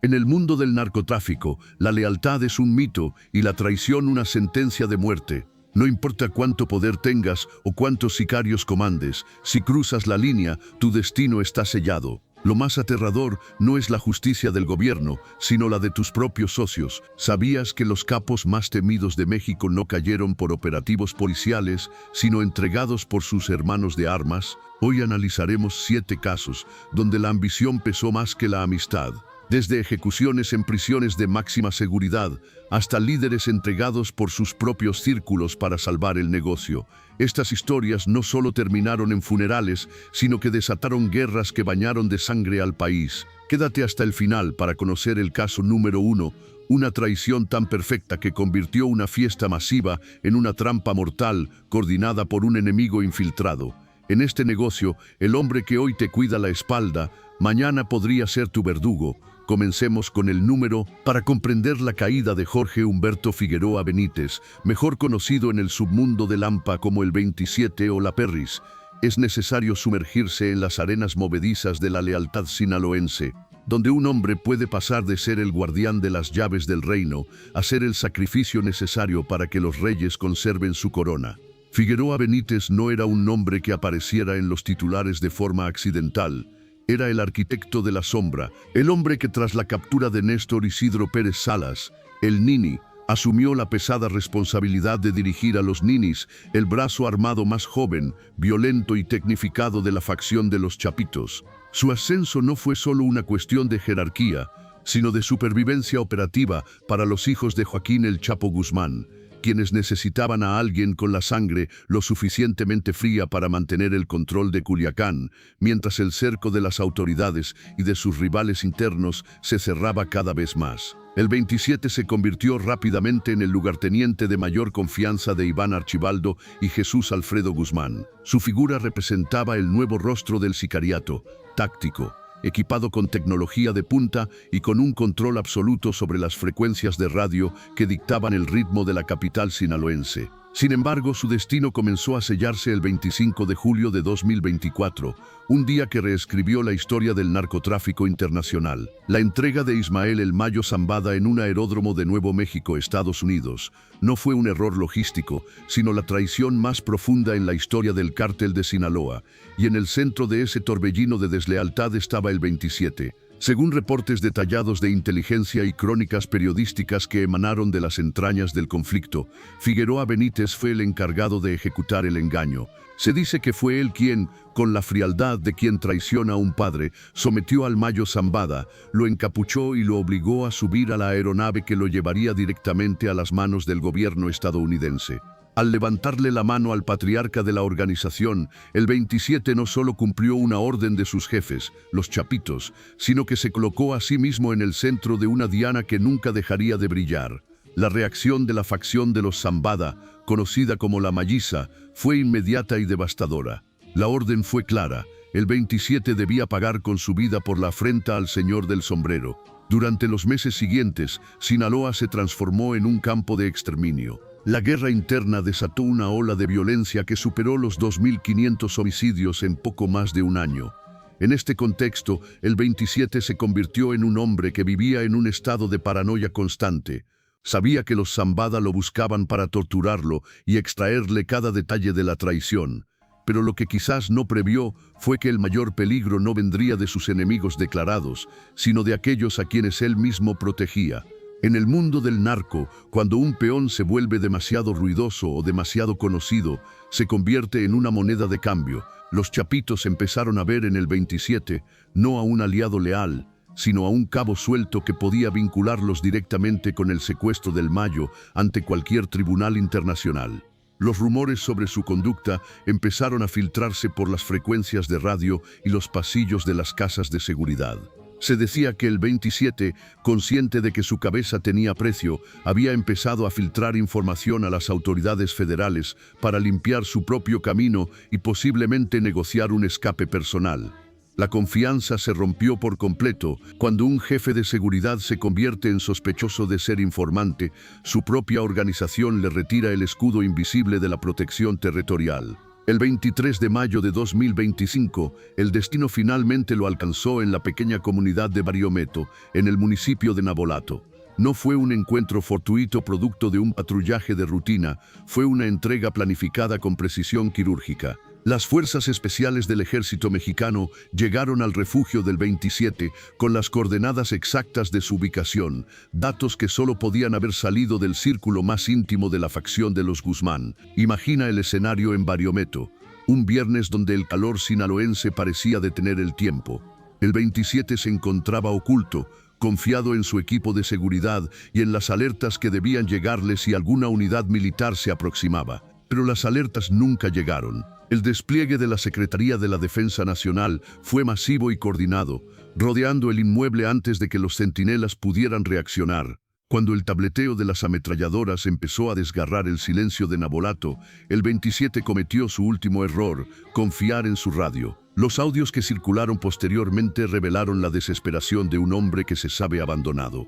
En el mundo del narcotráfico, la lealtad es un mito y la traición una sentencia de muerte. No importa cuánto poder tengas o cuántos sicarios comandes, si cruzas la línea, tu destino está sellado. Lo más aterrador no es la justicia del gobierno, sino la de tus propios socios. ¿Sabías que los capos más temidos de México no cayeron por operativos policiales, sino entregados por sus hermanos de armas? Hoy analizaremos 7 casos donde la ambición pesó más que la amistad. Desde ejecuciones en prisiones de máxima seguridad hasta líderes entregados por sus propios círculos para salvar el negocio. Estas historias no solo terminaron en funerales, sino que desataron guerras que bañaron de sangre al país. Quédate hasta el final para conocer el caso número 1, una traición tan perfecta que convirtió una fiesta masiva en una trampa mortal coordinada por un enemigo infiltrado. En este negocio, el hombre que hoy te cuida la espalda, mañana podría ser tu verdugo. Comencemos con el número para comprender la caída de Jorge Humberto Figueroa Benítez, mejor conocido en el submundo del AMPA como el 27 o la Perris. Es necesario sumergirse en las arenas movedizas de la lealtad sinaloense, donde un hombre puede pasar de ser el guardián de las llaves del reino a ser el sacrificio necesario para que los reyes conserven su corona. Figueroa Benítez no era un nombre que apareciera en los titulares de forma accidental. Era el arquitecto de la sombra, el hombre que tras la captura de Néstor Isidro Pérez Salas, el Nini, asumió la pesada responsabilidad de dirigir a los Ninis, el brazo armado más joven, violento y tecnificado de la facción de los Chapitos. Su ascenso no fue solo una cuestión de jerarquía, sino de supervivencia operativa para los hijos de Joaquín El Chapo Guzmán, quienes necesitaban a alguien con la sangre lo suficientemente fría para mantener el control de Culiacán, mientras el cerco de las autoridades y de sus rivales internos se cerraba cada vez más. El 27 se convirtió rápidamente en el lugarteniente de mayor confianza de Iván Archibaldo y Jesús Alfredo Guzmán. Su figura representaba el nuevo rostro del sicariato, táctico, equipado con tecnología de punta y con un control absoluto sobre las frecuencias de radio que dictaban el ritmo de la capital sinaloense. Sin embargo, su destino comenzó a sellarse el 25 de julio de 2024, un día que reescribió la historia del narcotráfico internacional. La entrega de Ismael El Mayo Zambada en un aeródromo de Nuevo México, Estados Unidos, no fue un error logístico, sino la traición más profunda en la historia del cártel de Sinaloa, y en el centro de ese torbellino de deslealtad estaba el 27. Según reportes detallados de inteligencia y crónicas periodísticas que emanaron de las entrañas del conflicto, Figueroa Benítez fue el encargado de ejecutar el engaño. Se dice que fue él quien, con la frialdad de quien traiciona a un padre, sometió al Mayo Zambada, lo encapuchó y lo obligó a subir a la aeronave que lo llevaría directamente a las manos del gobierno estadounidense. Al levantarle la mano al patriarca de la organización, el 27 no solo cumplió una orden de sus jefes, los Chapitos, sino que se colocó a sí mismo en el centro de una diana que nunca dejaría de brillar. La reacción de la facción de los Zambada, conocida como la Malliza, fue inmediata y devastadora. La orden fue clara: el 27 debía pagar con su vida por la afrenta al señor del sombrero. Durante los meses siguientes, Sinaloa se transformó en un campo de exterminio. La guerra interna desató una ola de violencia que superó los 2.500 homicidios en poco más de un año. En este contexto, el 27 se convirtió en un hombre que vivía en un estado de paranoia constante. Sabía que los Zambada lo buscaban para torturarlo y extraerle cada detalle de la traición. Pero lo que quizás no previó fue que el mayor peligro no vendría de sus enemigos declarados, sino de aquellos a quienes él mismo protegía. En el mundo del narco, cuando un peón se vuelve demasiado ruidoso o demasiado conocido, se convierte en una moneda de cambio. Los Chapitos empezaron a ver en el 27 no a un aliado leal, sino a un cabo suelto que podía vincularlos directamente con el secuestro del Mayo ante cualquier tribunal internacional. Los rumores sobre su conducta empezaron a filtrarse por las frecuencias de radio y los pasillos de las casas de seguridad. Se decía que el 27, consciente de que su cabeza tenía precio, había empezado a filtrar información a las autoridades federales para limpiar su propio camino y posiblemente negociar un escape personal. La confianza se rompió por completo cuando un jefe de seguridad se convierte en sospechoso de ser informante. Su propia organización le retira el escudo invisible de la protección territorial. El 23 de mayo de 2025, el destino finalmente lo alcanzó en la pequeña comunidad de Bariometo, en el municipio de Navolato. No fue un encuentro fortuito producto de un patrullaje de rutina, fue una entrega planificada con precisión quirúrgica. Las fuerzas especiales del ejército mexicano llegaron al refugio del 27 con las coordenadas exactas de su ubicación, datos que solo podían haber salido del círculo más íntimo de la facción de los Guzmán. Imagina el escenario en Bariometo, un viernes donde el calor sinaloense parecía detener el tiempo. El 27 se encontraba oculto, confiado en su equipo de seguridad y en las alertas que debían llegarle si alguna unidad militar se aproximaba. Pero las alertas nunca llegaron. El despliegue de la Secretaría de la Defensa Nacional fue masivo y coordinado, rodeando el inmueble antes de que los centinelas pudieran reaccionar. Cuando el tableteo de las ametralladoras empezó a desgarrar el silencio de Navolato, el 27 cometió su último error, confiar en su radio. Los audios que circularon posteriormente revelaron la desesperación de un hombre que se sabe abandonado.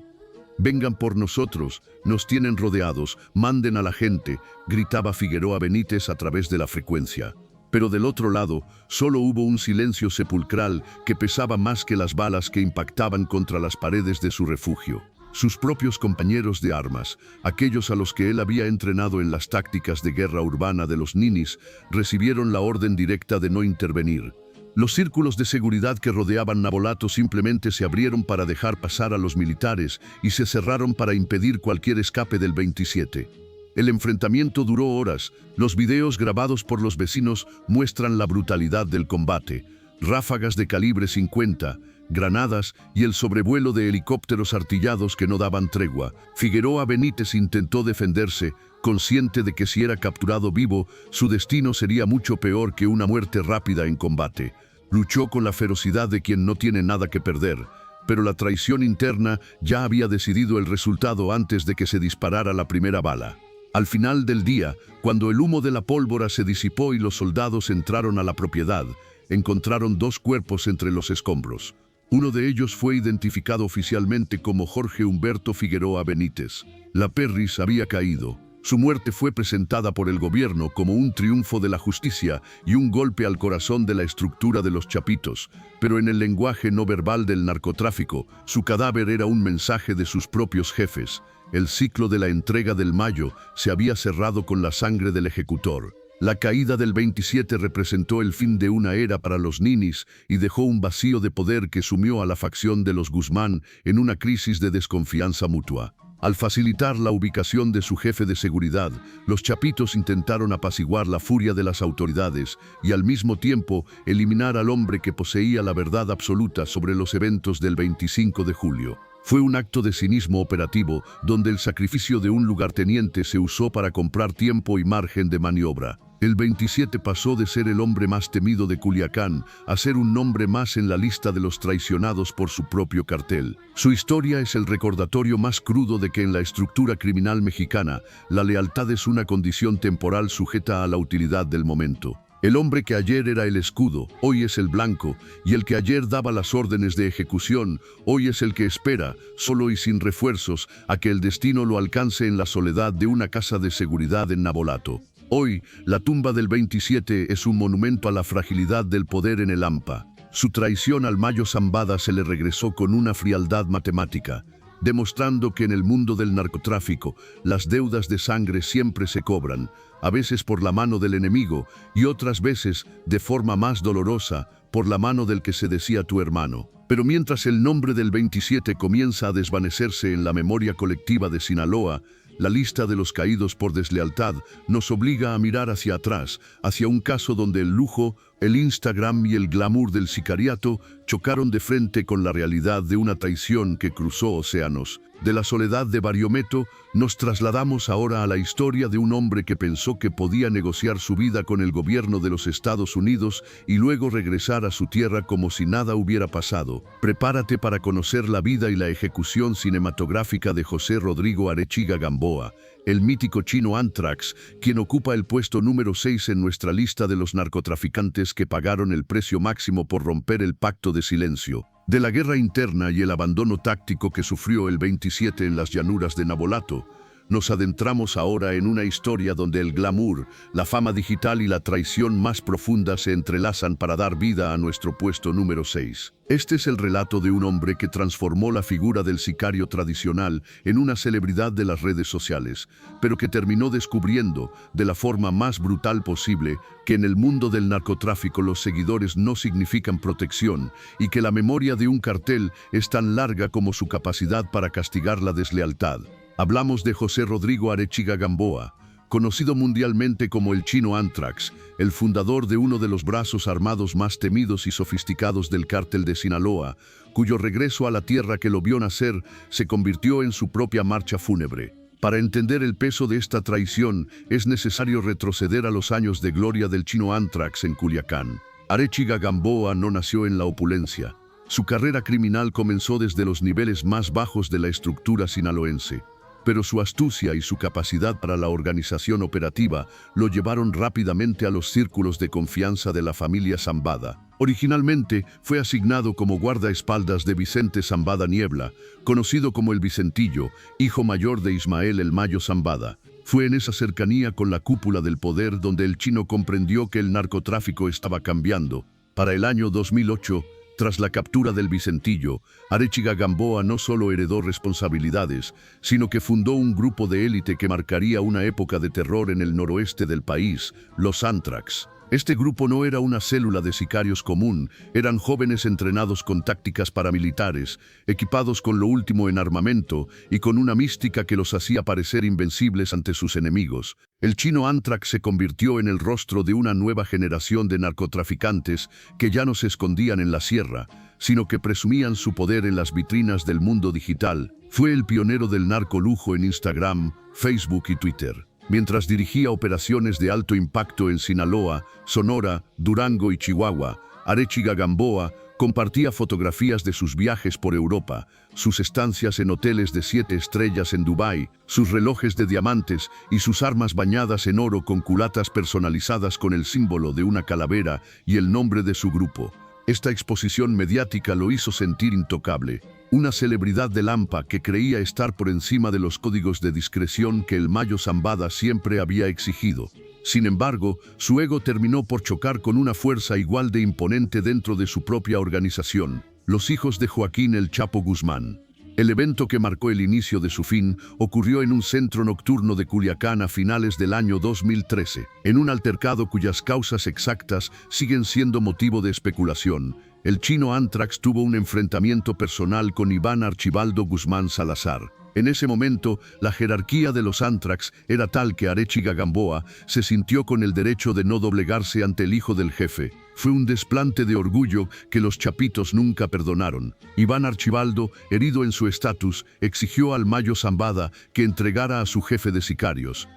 «Vengan por nosotros, nos tienen rodeados, manden a la gente», gritaba Figueroa Benítez a través de la frecuencia. Pero del otro lado, solo hubo un silencio sepulcral que pesaba más que las balas que impactaban contra las paredes de su refugio. Sus propios compañeros de armas, aquellos a los que él había entrenado en las tácticas de guerra urbana de los ninis, recibieron la orden directa de no intervenir. Los círculos de seguridad que rodeaban Navolato simplemente se abrieron para dejar pasar a los militares y se cerraron para impedir cualquier escape del 27. El enfrentamiento duró horas. Los videos grabados por los vecinos muestran la brutalidad del combate. Ráfagas de calibre 50, granadas y el sobrevuelo de helicópteros artillados que no daban tregua. Figueroa Benítez intentó defenderse, consciente de que si era capturado vivo, su destino sería mucho peor que una muerte rápida en combate. Luchó con la ferocidad de quien no tiene nada que perder, pero la traición interna ya había decidido el resultado antes de que se disparara la primera bala. Al final del día, cuando el humo de la pólvora se disipó y los soldados entraron a la propiedad, encontraron dos cuerpos entre los escombros. Uno de ellos fue identificado oficialmente como Jorge Humberto Figueroa Benítez. La Perris había caído. Su muerte fue presentada por el gobierno como un triunfo de la justicia y un golpe al corazón de la estructura de los Chapitos, pero en el lenguaje no verbal del narcotráfico, su cadáver era un mensaje de sus propios jefes. El ciclo de la entrega del Mayo se había cerrado con la sangre del ejecutor. La caída del 27 representó el fin de una era para los ninis y dejó un vacío de poder que sumió a la facción de los Guzmán en una crisis de desconfianza mutua. Al facilitar la ubicación de su jefe de seguridad, los Chapitos intentaron apaciguar la furia de las autoridades y al mismo tiempo eliminar al hombre que poseía la verdad absoluta sobre los eventos del 25 de julio. Fue un acto de cinismo operativo donde el sacrificio de un lugarteniente se usó para comprar tiempo y margen de maniobra. El 27 pasó de ser el hombre más temido de Culiacán a ser un nombre más en la lista de los traicionados por su propio cartel. Su historia es el recordatorio más crudo de que en la estructura criminal mexicana, la lealtad es una condición temporal sujeta a la utilidad del momento. El hombre que ayer era el escudo, hoy es el blanco, y el que ayer daba las órdenes de ejecución, hoy es el que espera, solo y sin refuerzos, a que el destino lo alcance en la soledad de una casa de seguridad en Navolato. Hoy, la tumba del 27 es un monumento a la fragilidad del poder en el AMPA. Su traición al Mayo Zambada se le regresó con una frialdad matemática, demostrando que en el mundo del narcotráfico, las deudas de sangre siempre se cobran, a veces por la mano del enemigo y otras veces, de forma más dolorosa, por la mano del que se decía tu hermano. Pero mientras el nombre del 27 comienza a desvanecerse en la memoria colectiva de Sinaloa, la lista de los caídos por deslealtad nos obliga a mirar hacia atrás, hacia un caso donde el lujo, el Instagram y el glamour del sicariato chocaron de frente con la realidad de una traición que cruzó océanos. De la soledad de Bariometo, nos trasladamos ahora a la historia de un hombre que pensó que podía negociar su vida con el gobierno de los Estados Unidos y luego regresar a su tierra como si nada hubiera pasado. Prepárate para conocer la vida y la ejecución cinematográfica de José Rodrigo Arechiga Gamboa, el mítico chino Anthrax, quien ocupa el puesto número 6 en nuestra lista de los narcotraficantes que pagaron el precio máximo por romper el pacto de silencio. De la guerra interna y el abandono táctico que sufrió el 27 en las llanuras de Navolato, nos adentramos ahora en una historia donde el glamour, la fama digital y la traición más profunda se entrelazan para dar vida a nuestro puesto número 6. Este es el relato de un hombre que transformó la figura del sicario tradicional en una celebridad de las redes sociales, pero que terminó descubriendo, de la forma más brutal posible, que en el mundo del narcotráfico los seguidores no significan protección y que la memoria de un cartel es tan larga como su capacidad para castigar la deslealtad. Hablamos de José Rodrigo Arechiga Gamboa, conocido mundialmente como el Chino Anthrax, el fundador de uno de los brazos armados más temidos y sofisticados del cártel de Sinaloa, cuyo regreso a la tierra que lo vio nacer se convirtió en su propia marcha fúnebre. Para entender el peso de esta traición, es necesario retroceder a los años de gloria del Chino Anthrax en Culiacán. Arechiga Gamboa no nació en la opulencia. Su carrera criminal comenzó desde los niveles más bajos de la estructura sinaloense, pero su astucia y su capacidad para la organización operativa lo llevaron rápidamente a los círculos de confianza de la familia Zambada. Originalmente fue asignado como guardaespaldas de Vicente Zambada Niebla, conocido como el Vicentillo, hijo mayor de Ismael el Mayo Zambada. Fue en esa cercanía con la cúpula del poder donde el chino comprendió que el narcotráfico estaba cambiando. Para el año 2008, tras la captura del Vicentillo, Arechiga Gamboa no solo heredó responsabilidades, sino que fundó un grupo de élite que marcaría una época de terror en el noroeste del país, los Anthrax. Este grupo no era una célula de sicarios común, eran jóvenes entrenados con tácticas paramilitares, equipados con lo último en armamento y con una mística que los hacía parecer invencibles ante sus enemigos. El Chino Anthrax se convirtió en el rostro de una nueva generación de narcotraficantes que ya no se escondían en la sierra, sino que presumían su poder en las vitrinas del mundo digital. Fue el pionero del narcolujo en Instagram, Facebook y Twitter. Mientras dirigía operaciones de alto impacto en Sinaloa, Sonora, Durango y Chihuahua, Arechiga Gamboa compartía fotografías de sus viajes por Europa, sus estancias en hoteles de 7 estrellas en Dubái, sus relojes de diamantes y sus armas bañadas en oro con culatas personalizadas con el símbolo de una calavera y el nombre de su grupo. Esta exposición mediática lo hizo sentir intocable, una celebridad de Lampa que creía estar por encima de los códigos de discreción que el Mayo Zambada siempre había exigido. Sin embargo, su ego terminó por chocar con una fuerza igual de imponente dentro de su propia organización, los hijos de Joaquín El Chapo Guzmán. El evento que marcó el inicio de su fin ocurrió en un centro nocturno de Culiacán a finales del año 2013, en un altercado cuyas causas exactas siguen siendo motivo de especulación. El Chino Anthrax tuvo un enfrentamiento personal con Iván Archibaldo Guzmán Salazar. En ese momento, la jerarquía de los Anthrax era tal que Arechiga Gamboa se sintió con el derecho de no doblegarse ante el hijo del jefe. Fue un desplante de orgullo que los chapitos nunca perdonaron. Iván Archibaldo, herido en su estatus, exigió al Mayo Zambada que entregara a su jefe de sicarios.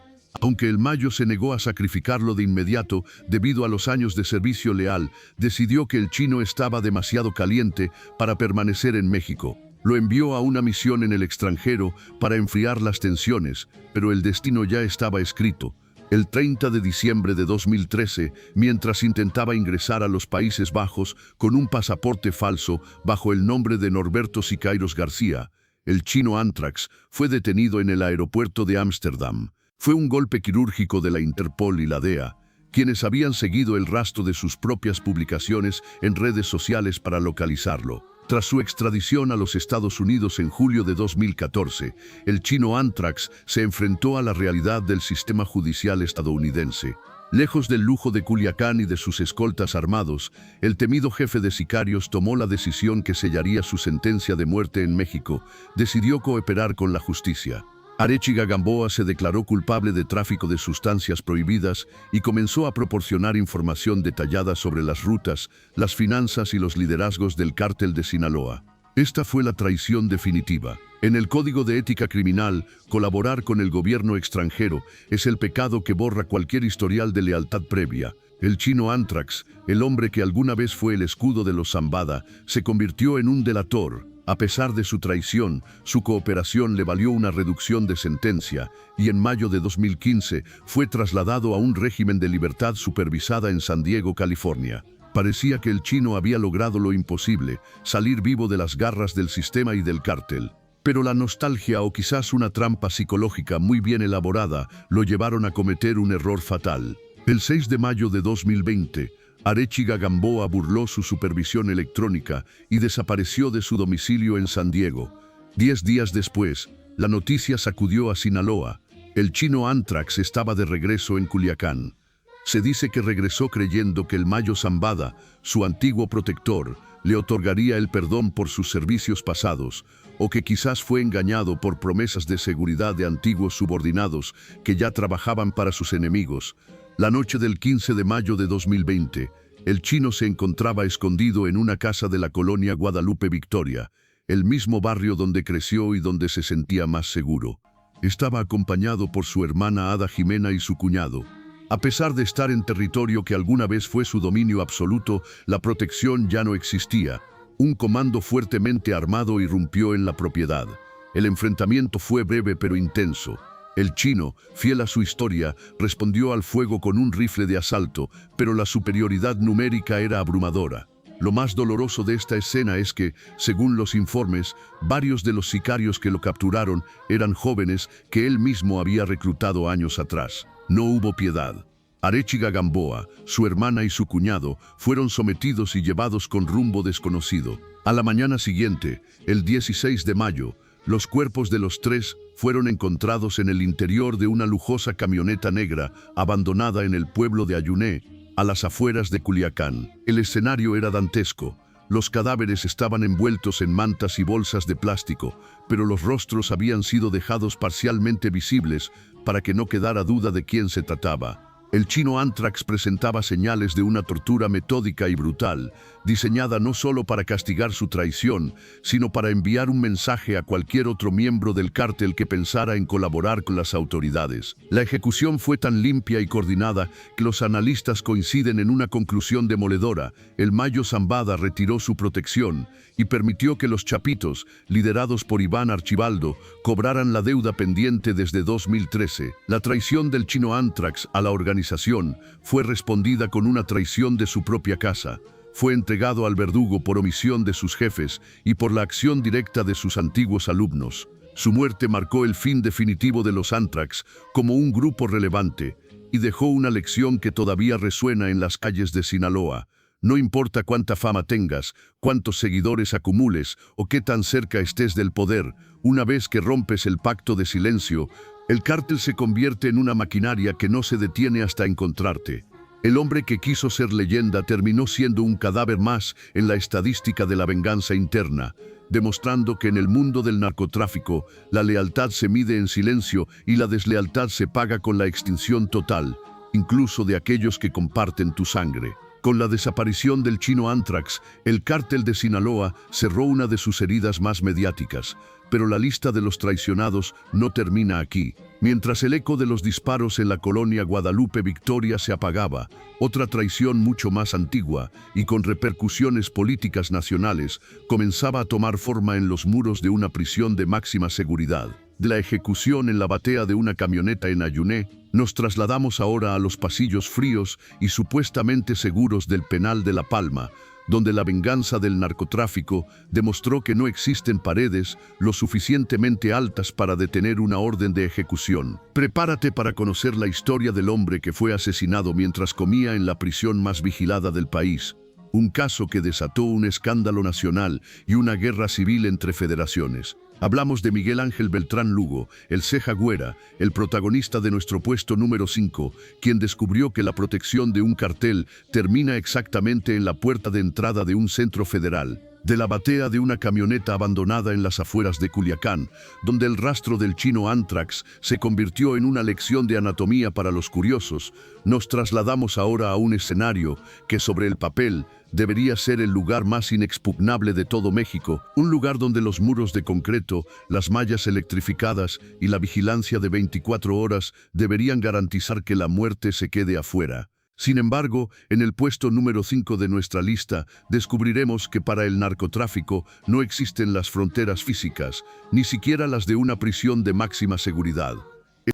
Aunque el Mayo se negó a sacrificarlo de inmediato debido a los años de servicio leal, decidió que el chino estaba demasiado caliente para permanecer en México. Lo envió a una misión en el extranjero para enfriar las tensiones, pero el destino ya estaba escrito. El 30 de diciembre de 2013, mientras intentaba ingresar a los Países Bajos con un pasaporte falso bajo el nombre de Norberto Siqueiros García, el Chino Anthrax fue detenido en el aeropuerto de Ámsterdam. Fue un golpe quirúrgico de la Interpol y la DEA, quienes habían seguido el rastro de sus propias publicaciones en redes sociales para localizarlo. Tras su extradición a los Estados Unidos en julio de 2014, el Chino Anthrax se enfrentó a la realidad del sistema judicial estadounidense. Lejos del lujo de Culiacán y de sus escoltas armados, el temido jefe de sicarios tomó la decisión que sellaría su sentencia de muerte en México. Decidió cooperar con la justicia. Arechiga Gamboa se declaró culpable de tráfico de sustancias prohibidas y comenzó a proporcionar información detallada sobre las rutas, las finanzas y los liderazgos del cártel de Sinaloa. Esta fue la traición definitiva. En el Código de Ética Criminal, colaborar con el gobierno extranjero es el pecado que borra cualquier historial de lealtad previa. El Chino Anthrax, el hombre que alguna vez fue el escudo de los Zambada, se convirtió en un delator. A pesar de su traición, su cooperación le valió una reducción de sentencia y en mayo de 2015 fue trasladado a un régimen de libertad supervisada en San Diego, California. Parecía que el chino había logrado lo imposible, salir vivo de las garras del sistema y del cártel. Pero la nostalgia o quizás una trampa psicológica muy bien elaborada lo llevaron a cometer un error fatal. El 6 de mayo de 2020, Arechiga Gamboa burló su supervisión electrónica y desapareció de su domicilio en San Diego. 10 días después, la noticia sacudió a Sinaloa. El chino Anthrax estaba de regreso en Culiacán. Se dice que regresó creyendo que el Mayo Zambada, su antiguo protector, le otorgaría el perdón por sus servicios pasados, o que quizás fue engañado por promesas de seguridad de antiguos subordinados que ya trabajaban para sus enemigos. La noche del 15 de mayo de 2020, el chino se encontraba escondido en una casa de la colonia Guadalupe Victoria, el mismo barrio donde creció y donde se sentía más seguro. Estaba acompañado por su hermana Ada Jimena y su cuñado. A pesar de estar en territorio que alguna vez fue su dominio absoluto, la protección ya no existía. Un comando fuertemente armado irrumpió en la propiedad. El enfrentamiento fue breve pero intenso. El chino, fiel a su historia, respondió al fuego con un rifle de asalto, pero la superioridad numérica era abrumadora. Lo más doloroso de esta escena es que, según los informes, varios de los sicarios que lo capturaron eran jóvenes que él mismo había reclutado años atrás. No hubo piedad. Arechiga Gamboa, su hermana y su cuñado fueron sometidos y llevados con rumbo desconocido. A la mañana siguiente, el 16 de mayo, los cuerpos de los tres fueron encontrados en el interior de una lujosa camioneta negra abandonada en el pueblo de Ayuné, a las afueras de Culiacán. El escenario era dantesco. Los cadáveres estaban envueltos en mantas y bolsas de plástico, pero los rostros habían sido dejados parcialmente visibles para que no quedara duda de quién se trataba. El chino Anthrax presentaba señales de una tortura metódica y brutal, diseñada no solo para castigar su traición, sino para enviar un mensaje a cualquier otro miembro del cártel que pensara en colaborar con las autoridades. La ejecución fue tan limpia y coordinada que los analistas coinciden en una conclusión demoledora. El Mayo Zambada retiró su protección y permitió que los Chapitos, liderados por Iván Archibaldo, cobraran la deuda pendiente desde 2013. La traición del chino Anthrax a la organización fue respondida con una traición de su propia casa. Fue entregado al verdugo por omisión de sus jefes y por la acción directa de sus antiguos alumnos. Su muerte marcó el fin definitivo de los Anthrax como un grupo relevante y dejó una lección que todavía resuena en las calles de Sinaloa. No importa cuánta fama tengas, cuántos seguidores acumules o qué tan cerca estés del poder, una vez que rompes el pacto de silencio, el cártel se convierte en una maquinaria que no se detiene hasta encontrarte. El hombre que quiso ser leyenda terminó siendo un cadáver más en la estadística de la venganza interna, demostrando que en el mundo del narcotráfico la lealtad se mide en silencio y la deslealtad se paga con la extinción total, incluso de aquellos que comparten tu sangre. Con la desaparición del chino Anthrax, el cártel de Sinaloa cerró una de sus heridas más mediáticas, pero la lista de los traicionados no termina aquí. Mientras el eco de los disparos en la colonia Guadalupe Victoria se apagaba, otra traición mucho más antigua y con repercusiones políticas nacionales comenzaba a tomar forma en los muros de una prisión de máxima seguridad. De la ejecución en la batea de una camioneta en Ayuné, nos trasladamos ahora a los pasillos fríos y supuestamente seguros del penal de La Palma, donde la venganza del narcotráfico demostró que no existen paredes lo suficientemente altas para detener una orden de ejecución. Prepárate para conocer la historia del hombre que fue asesinado mientras comía en la prisión más vigilada del país. Un caso que desató un escándalo nacional y una guerra civil entre federaciones. Hablamos de Miguel Ángel Beltrán Lugo, el Ceja Güera, el protagonista de nuestro puesto número 5, quien descubrió que la protección de un cartel termina exactamente en la puerta de entrada de un centro federal, de la batea de una camioneta abandonada en las afueras de Culiacán, donde el rastro del chino Anthrax se convirtió en una lección de anatomía para los curiosos. Nos trasladamos ahora a un escenario que sobre el papel debería ser el lugar más inexpugnable de todo México, un lugar donde los muros de concreto, las mallas electrificadas y la vigilancia de 24 horas deberían garantizar que la muerte se quede afuera. Sin embargo, en el puesto número 5 de nuestra lista, descubriremos que para el narcotráfico no existen las fronteras físicas, ni siquiera las de una prisión de máxima seguridad.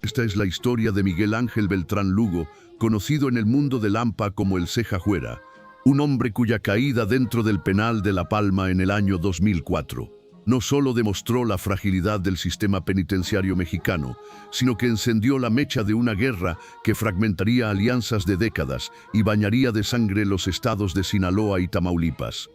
Esta es la historia de Miguel Ángel Beltrán Lugo, conocido en el mundo del AMPA como el Ceja Güera, un hombre cuya caída dentro del penal de La Palma en el año 2004 no solo demostró la fragilidad del sistema penitenciario mexicano, sino que encendió la mecha de una guerra que fragmentaría alianzas de décadas y bañaría de sangre los estados de Sinaloa y Tamaulipas.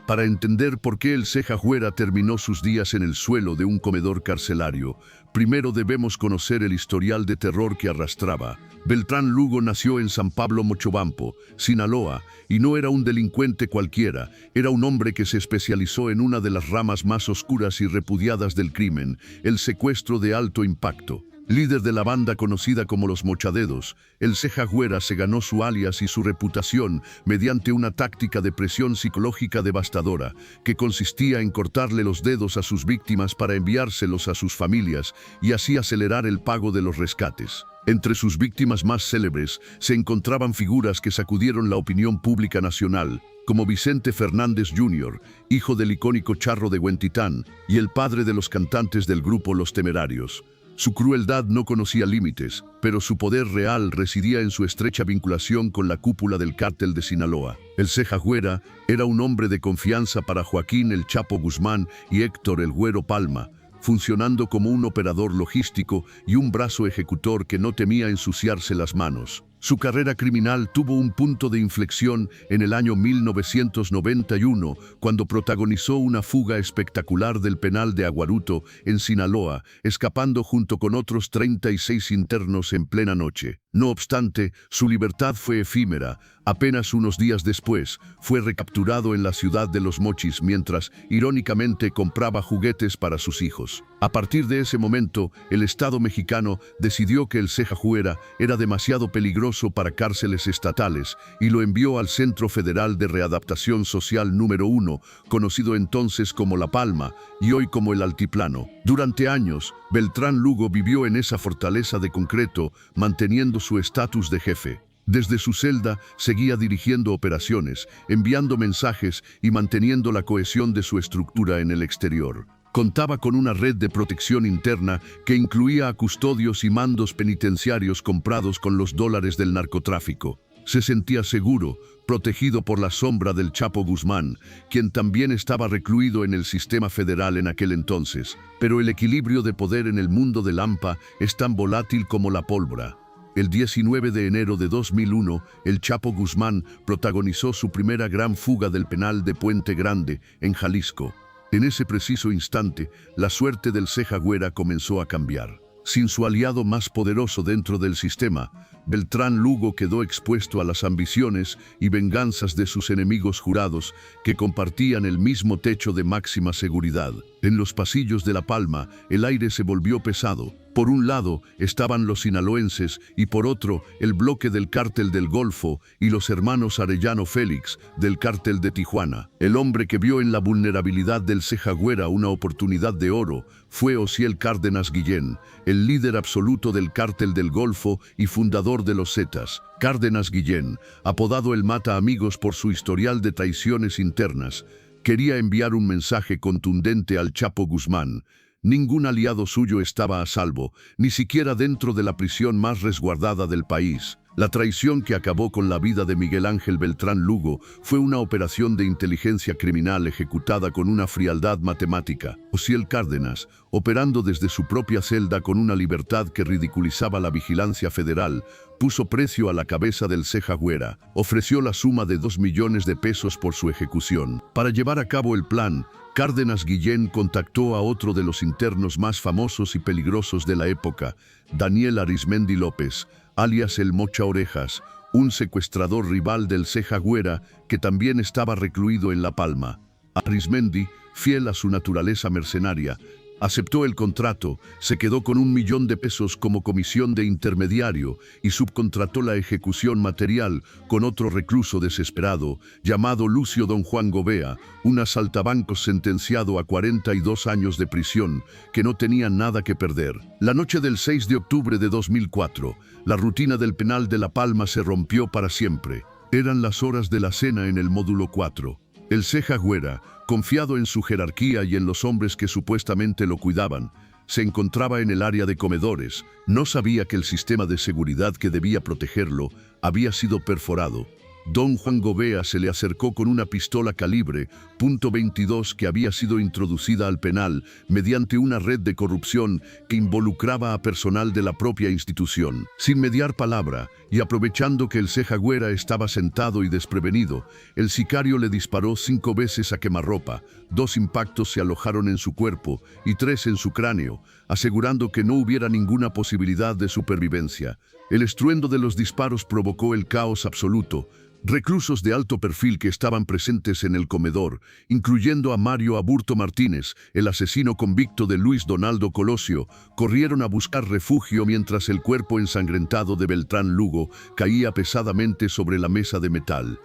Para entender por qué el Ceja Huera terminó sus días en el suelo de un comedor carcelario, primero debemos conocer el historial de terror que arrastraba. Beltrán Lugo nació en San Pablo Mochobampo, Sinaloa, y no era un delincuente cualquiera, era un hombre que se especializó en una de las ramas más oscuras y repudiadas del crimen, el secuestro de alto impacto. Líder de la banda conocida como los Mochadedos, el Ceja Huera se ganó su alias y su reputación mediante una táctica de presión psicológica devastadora que consistía en cortarle los dedos a sus víctimas para enviárselos a sus familias y así acelerar el pago de los rescates. Entre sus víctimas más célebres se encontraban figuras que sacudieron la opinión pública nacional, como Vicente Fernández Jr., hijo del icónico Charro de Huentitán y el padre de los cantantes del grupo Los Temerarios. Su crueldad no conocía límites, pero su poder real residía en su estrecha vinculación con la cúpula del cártel de Sinaloa. El Ceja Huera era un hombre de confianza para Joaquín El Chapo Guzmán y Héctor El Güero Palma, funcionando como un operador logístico y un brazo ejecutor que no temía ensuciarse las manos. Su carrera criminal tuvo un punto de inflexión en el año 1991, cuando protagonizó una fuga espectacular del penal de Aguaruto, en Sinaloa, escapando junto con otros 36 internos en plena noche. No obstante, su libertad fue efímera. Apenas unos días después, fue recapturado en la ciudad de Los Mochis mientras, irónicamente, compraba juguetes para sus hijos. A partir de ese momento, el Estado mexicano decidió que el Ceja Huera era demasiado peligroso para cárceles estatales y lo envió al Centro Federal de Readaptación Social número 1, conocido entonces como La Palma y hoy como el Altiplano. Durante años, Beltrán Lugo vivió en esa fortaleza de concreto, manteniendo su estatus de jefe. Desde su celda seguía dirigiendo operaciones, enviando mensajes y manteniendo la cohesión de su estructura en el exterior. Contaba con una red de protección interna que incluía a custodios y mandos penitenciarios comprados con los dólares del narcotráfico. Se sentía seguro, protegido por la sombra del Chapo Guzmán, quien también estaba recluido en el sistema federal en aquel entonces. Pero el equilibrio de poder en el mundo del AMPA es tan volátil como la pólvora. El 19 de enero de 2001, el Chapo Guzmán protagonizó su primera gran fuga del penal de Puente Grande, en Jalisco. En ese preciso instante, la suerte del Ceja Huera comenzó a cambiar. Sin su aliado más poderoso dentro del sistema, Beltrán Lugo quedó expuesto a las ambiciones y venganzas de sus enemigos jurados que compartían el mismo techo de máxima seguridad. En los pasillos de La Palma, el aire se volvió pesado. Por un lado estaban los sinaloenses y por otro el bloque del Cártel del Golfo y los hermanos Arellano Félix del Cártel de Tijuana. El hombre que vio en la vulnerabilidad del Ceja Huera una oportunidad de oro fue Osiel Cárdenas Guillén, el líder absoluto del Cártel del Golfo y fundador de los Zetas. Cárdenas Guillén, apodado el Mata Amigos por su historial de traiciones internas, quería enviar un mensaje contundente al Chapo Guzmán. Ningún aliado suyo estaba a salvo, ni siquiera dentro de la prisión más resguardada del país. La traición que acabó con la vida de Miguel Ángel Beltrán Lugo fue una operación de inteligencia criminal ejecutada con una frialdad matemática. Osiel Cárdenas, operando desde su propia celda con una libertad que ridiculizaba la vigilancia federal, puso precio a la cabeza del Ceja Huera, ofreció la suma de 2 millones de pesos por su ejecución. Para llevar a cabo el plan, Cárdenas Guillén contactó a otro de los internos más famosos y peligrosos de la época, Daniel Arismendi López, alias el Mocha Orejas, un secuestrador rival del Ceja Huera que también estaba recluido en La Palma. Arismendi, fiel a su naturaleza mercenaria, aceptó el contrato, se quedó con 1 millón de pesos como comisión de intermediario y subcontrató la ejecución material con otro recluso desesperado llamado Lucio Don Juan Gobea, un asaltabancos sentenciado a 42 años de prisión que no tenía nada que perder. La noche del 6 de octubre de 2004, la rutina del penal de La Palma se rompió para siempre. Eran las horas de la cena en el módulo 4. El Ceja Huera, confiado en su jerarquía y en los hombres que supuestamente lo cuidaban, se encontraba en el área de comedores. No sabía que el sistema de seguridad que debía protegerlo había sido perforado. Don Juan Gobea se le acercó con una pistola calibre .22 que había sido introducida al penal mediante una red de corrupción que involucraba a personal de la propia institución. Sin mediar palabra y aprovechando que el Cejagüera estaba sentado y desprevenido, el sicario le disparó 5 veces a quemarropa. 2 impactos se alojaron en su cuerpo y 3 en su cráneo, asegurando que no hubiera ninguna posibilidad de supervivencia. El estruendo de los disparos provocó el caos absoluto. Reclusos de alto perfil que estaban presentes en el comedor, incluyendo a Mario Aburto Martínez, el asesino convicto de Luis Donaldo Colosio, corrieron a buscar refugio mientras el cuerpo ensangrentado de Beltrán Lugo caía pesadamente sobre la mesa de metal.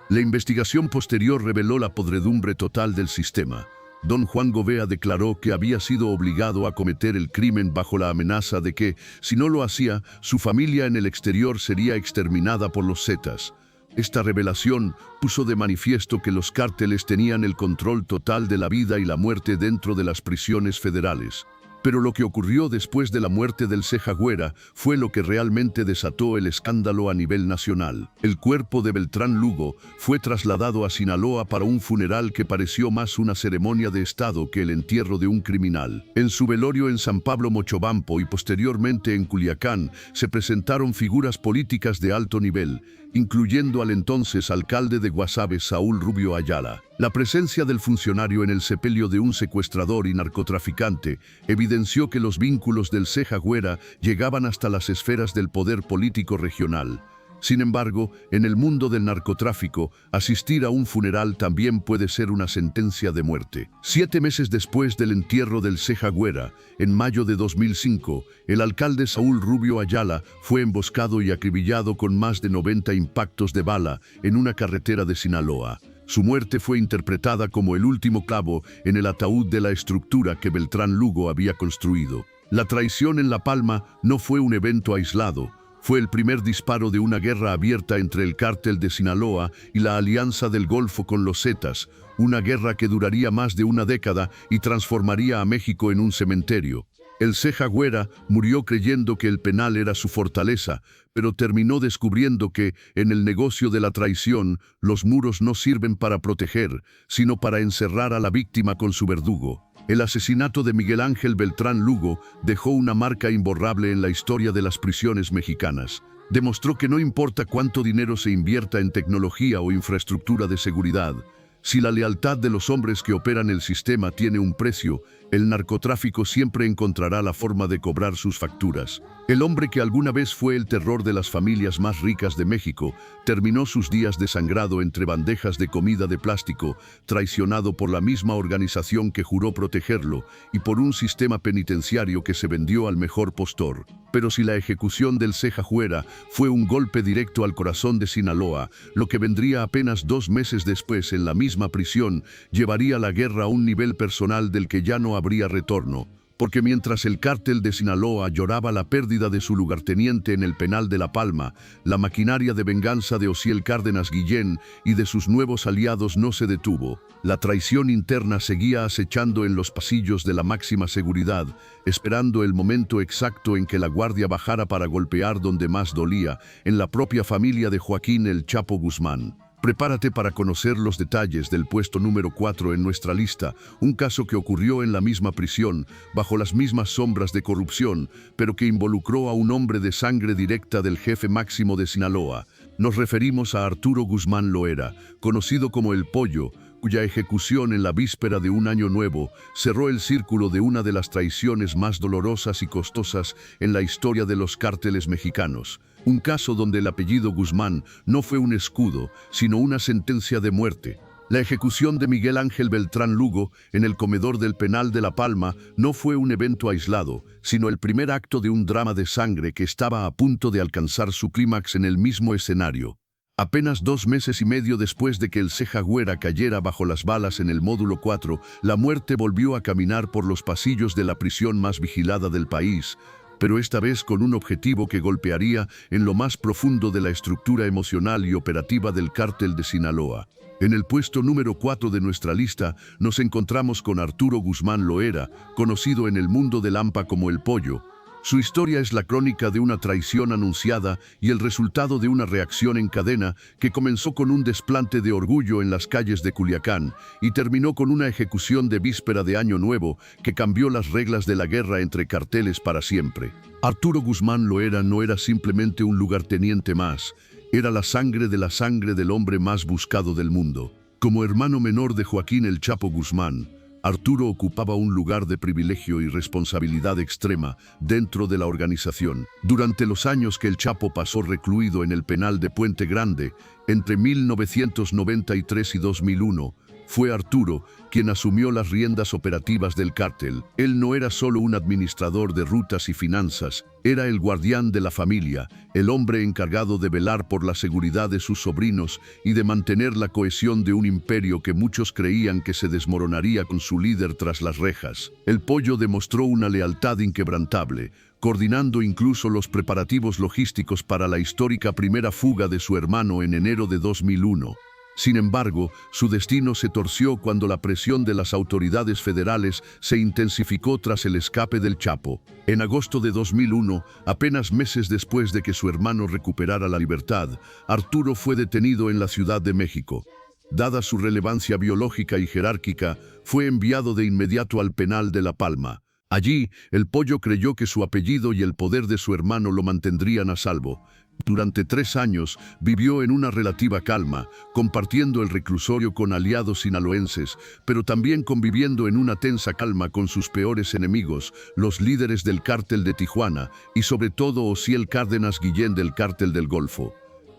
La investigación posterior reveló la podredumbre total del sistema. Don Juan Gobea declaró que había sido obligado a cometer el crimen bajo la amenaza de que, si no lo hacía, su familia en el exterior sería exterminada por los Zetas. Esta revelación puso de manifiesto que los cárteles tenían el control total de la vida y la muerte dentro de las prisiones federales. Pero lo que ocurrió después de la muerte del Cejagüera fue lo que realmente desató el escándalo a nivel nacional. El cuerpo de Beltrán Lugo fue trasladado a Sinaloa para un funeral que pareció más una ceremonia de Estado que el entierro de un criminal. En su velorio en San Pablo Mochobampo y posteriormente en Culiacán se presentaron figuras políticas de alto nivel, incluyendo al entonces alcalde de Guasave, Saúl Rubio Ayala. La presencia del funcionario en el sepelio de un secuestrador y narcotraficante evidenció que los vínculos del Cejagüera llegaban hasta las esferas del poder político regional. Sin embargo, en el mundo del narcotráfico, asistir a un funeral también puede ser una sentencia de muerte. 7 meses después del entierro del Cejagüera, en mayo de 2005, el alcalde Saúl Rubio Ayala fue emboscado y acribillado con más de 90 impactos de bala en una carretera de Sinaloa. Su muerte fue interpretada como el último clavo en el ataúd de la estructura que Beltrán Lugo había construido. La traición en La Palma no fue un evento aislado. Fue el primer disparo de una guerra abierta entre el cártel de Sinaloa y la Alianza del Golfo con los Zetas, una guerra que duraría más de una década y transformaría a México en un cementerio. El Cejagüera murió creyendo que el penal era su fortaleza, pero terminó descubriendo que, en el negocio de la traición, los muros no sirven para proteger, sino para encerrar a la víctima con su verdugo. El asesinato de Miguel Ángel Beltrán Lugo dejó una marca imborrable en la historia de las prisiones mexicanas. Demostró que no importa cuánto dinero se invierta en tecnología o infraestructura de seguridad, si la lealtad de los hombres que operan el sistema tiene un precio, el narcotráfico siempre encontrará la forma de cobrar sus facturas. El hombre que alguna vez fue el terror de las familias más ricas de México, terminó sus días desangrado entre bandejas de comida de plástico, traicionado por la misma organización que juró protegerlo y por un sistema penitenciario que se vendió al mejor postor. Pero si la ejecución del Cejagüera fue un golpe directo al corazón de Sinaloa, lo que vendría apenas 2 meses después en la misma prisión llevaría la guerra a un nivel personal del que ya no habría retorno. Porque mientras el cártel de Sinaloa lloraba la pérdida de su lugarteniente en el penal de La Palma, la maquinaria de venganza de Osiel Cárdenas Guillén y de sus nuevos aliados no se detuvo. La traición interna seguía acechando en los pasillos de la máxima seguridad, esperando el momento exacto en que la guardia bajara para golpear donde más dolía, en la propia familia de Joaquín El Chapo Guzmán. Prepárate para conocer los detalles del puesto número 4 en nuestra lista, un caso que ocurrió en la misma prisión, bajo las mismas sombras de corrupción, pero que involucró a un hombre de sangre directa del jefe máximo de Sinaloa. Nos referimos a Arturo Guzmán Loera, conocido como El Pollo, cuya ejecución en la víspera de un año nuevo cerró el círculo de una de las traiciones más dolorosas y costosas en la historia de los cárteles mexicanos. Un caso donde el apellido Guzmán no fue un escudo, sino una sentencia de muerte. La ejecución de Miguel Ángel Beltrán Lugo en el comedor del penal de La Palma no fue un evento aislado, sino el primer acto de un drama de sangre que estaba a punto de alcanzar su clímax en el mismo escenario. Apenas 2 meses y medio después de que el Cejagüera cayera bajo las balas en el módulo 4, la muerte volvió a caminar por los pasillos de la prisión más vigilada del país, pero esta vez con un objetivo que golpearía en lo más profundo de la estructura emocional y operativa del cártel de Sinaloa. En el puesto número 4 de nuestra lista nos encontramos con Arturo Guzmán Loera, conocido en el mundo del AMPA como El Pollo. Su historia es la crónica de una traición anunciada y el resultado de una reacción en cadena que comenzó con un desplante de orgullo en las calles de Culiacán y terminó con una ejecución de víspera de Año Nuevo que cambió las reglas de la guerra entre carteles para siempre. Arturo Guzmán Loera no era simplemente un lugarteniente más, era la sangre de la sangre del hombre más buscado del mundo. Como hermano menor de Joaquín El Chapo Guzmán, Arturo ocupaba un lugar de privilegio y responsabilidad extrema dentro de la organización. Durante los años que El Chapo pasó recluido en el penal de Puente Grande, entre 1993 y 2001, fue Arturo quien asumió las riendas operativas del cártel. Él no era solo un administrador de rutas y finanzas, era el guardián de la familia, el hombre encargado de velar por la seguridad de sus sobrinos y de mantener la cohesión de un imperio que muchos creían que se desmoronaría con su líder tras las rejas. El Pollo demostró una lealtad inquebrantable, coordinando incluso los preparativos logísticos para la histórica primera fuga de su hermano en enero de 2001. Sin embargo, su destino se torció cuando la presión de las autoridades federales se intensificó tras el escape del Chapo. En agosto de 2001, apenas meses después de que su hermano recuperara la libertad, Arturo fue detenido en la Ciudad de México. Dada su relevancia biológica y jerárquica, fue enviado de inmediato al penal de La Palma. Allí, el Pollo creyó que su apellido y el poder de su hermano lo mantendrían a salvo. Durante 3 años vivió en una relativa calma, compartiendo el reclusorio con aliados sinaloenses, pero también conviviendo en una tensa calma con sus peores enemigos, los líderes del cártel de Tijuana y sobre todo Osiel Cárdenas Guillén del cártel del Golfo.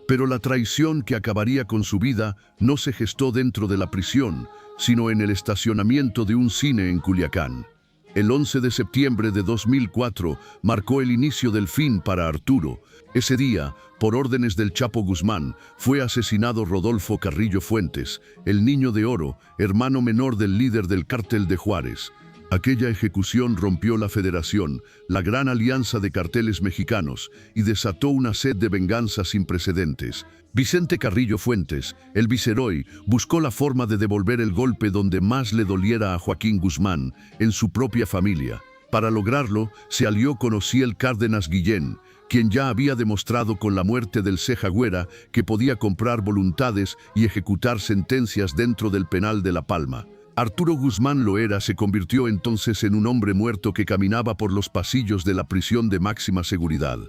Pero la traición que acabaría con su vida no se gestó dentro de la prisión, sino en el estacionamiento de un cine en Culiacán. El 11 de septiembre de 2004 marcó el inicio del fin para Arturo. Ese día, por órdenes del Chapo Guzmán, fue asesinado Rodolfo Carrillo Fuentes, el Niño de Oro, hermano menor del líder del cártel de Juárez. Aquella ejecución rompió la Federación, la gran alianza de carteles mexicanos, y desató una sed de venganza sin precedentes. Vicente Carrillo Fuentes, el viceroy, buscó la forma de devolver el golpe donde más le doliera a Joaquín Guzmán, en su propia familia. Para lograrlo, se alió con Osiel Cárdenas Guillén, quien ya había demostrado con la muerte del Ceja Güera que podía comprar voluntades y ejecutar sentencias dentro del penal de La Palma. Arturo Guzmán Loera se convirtió entonces en un hombre muerto que caminaba por los pasillos de la prisión de máxima seguridad.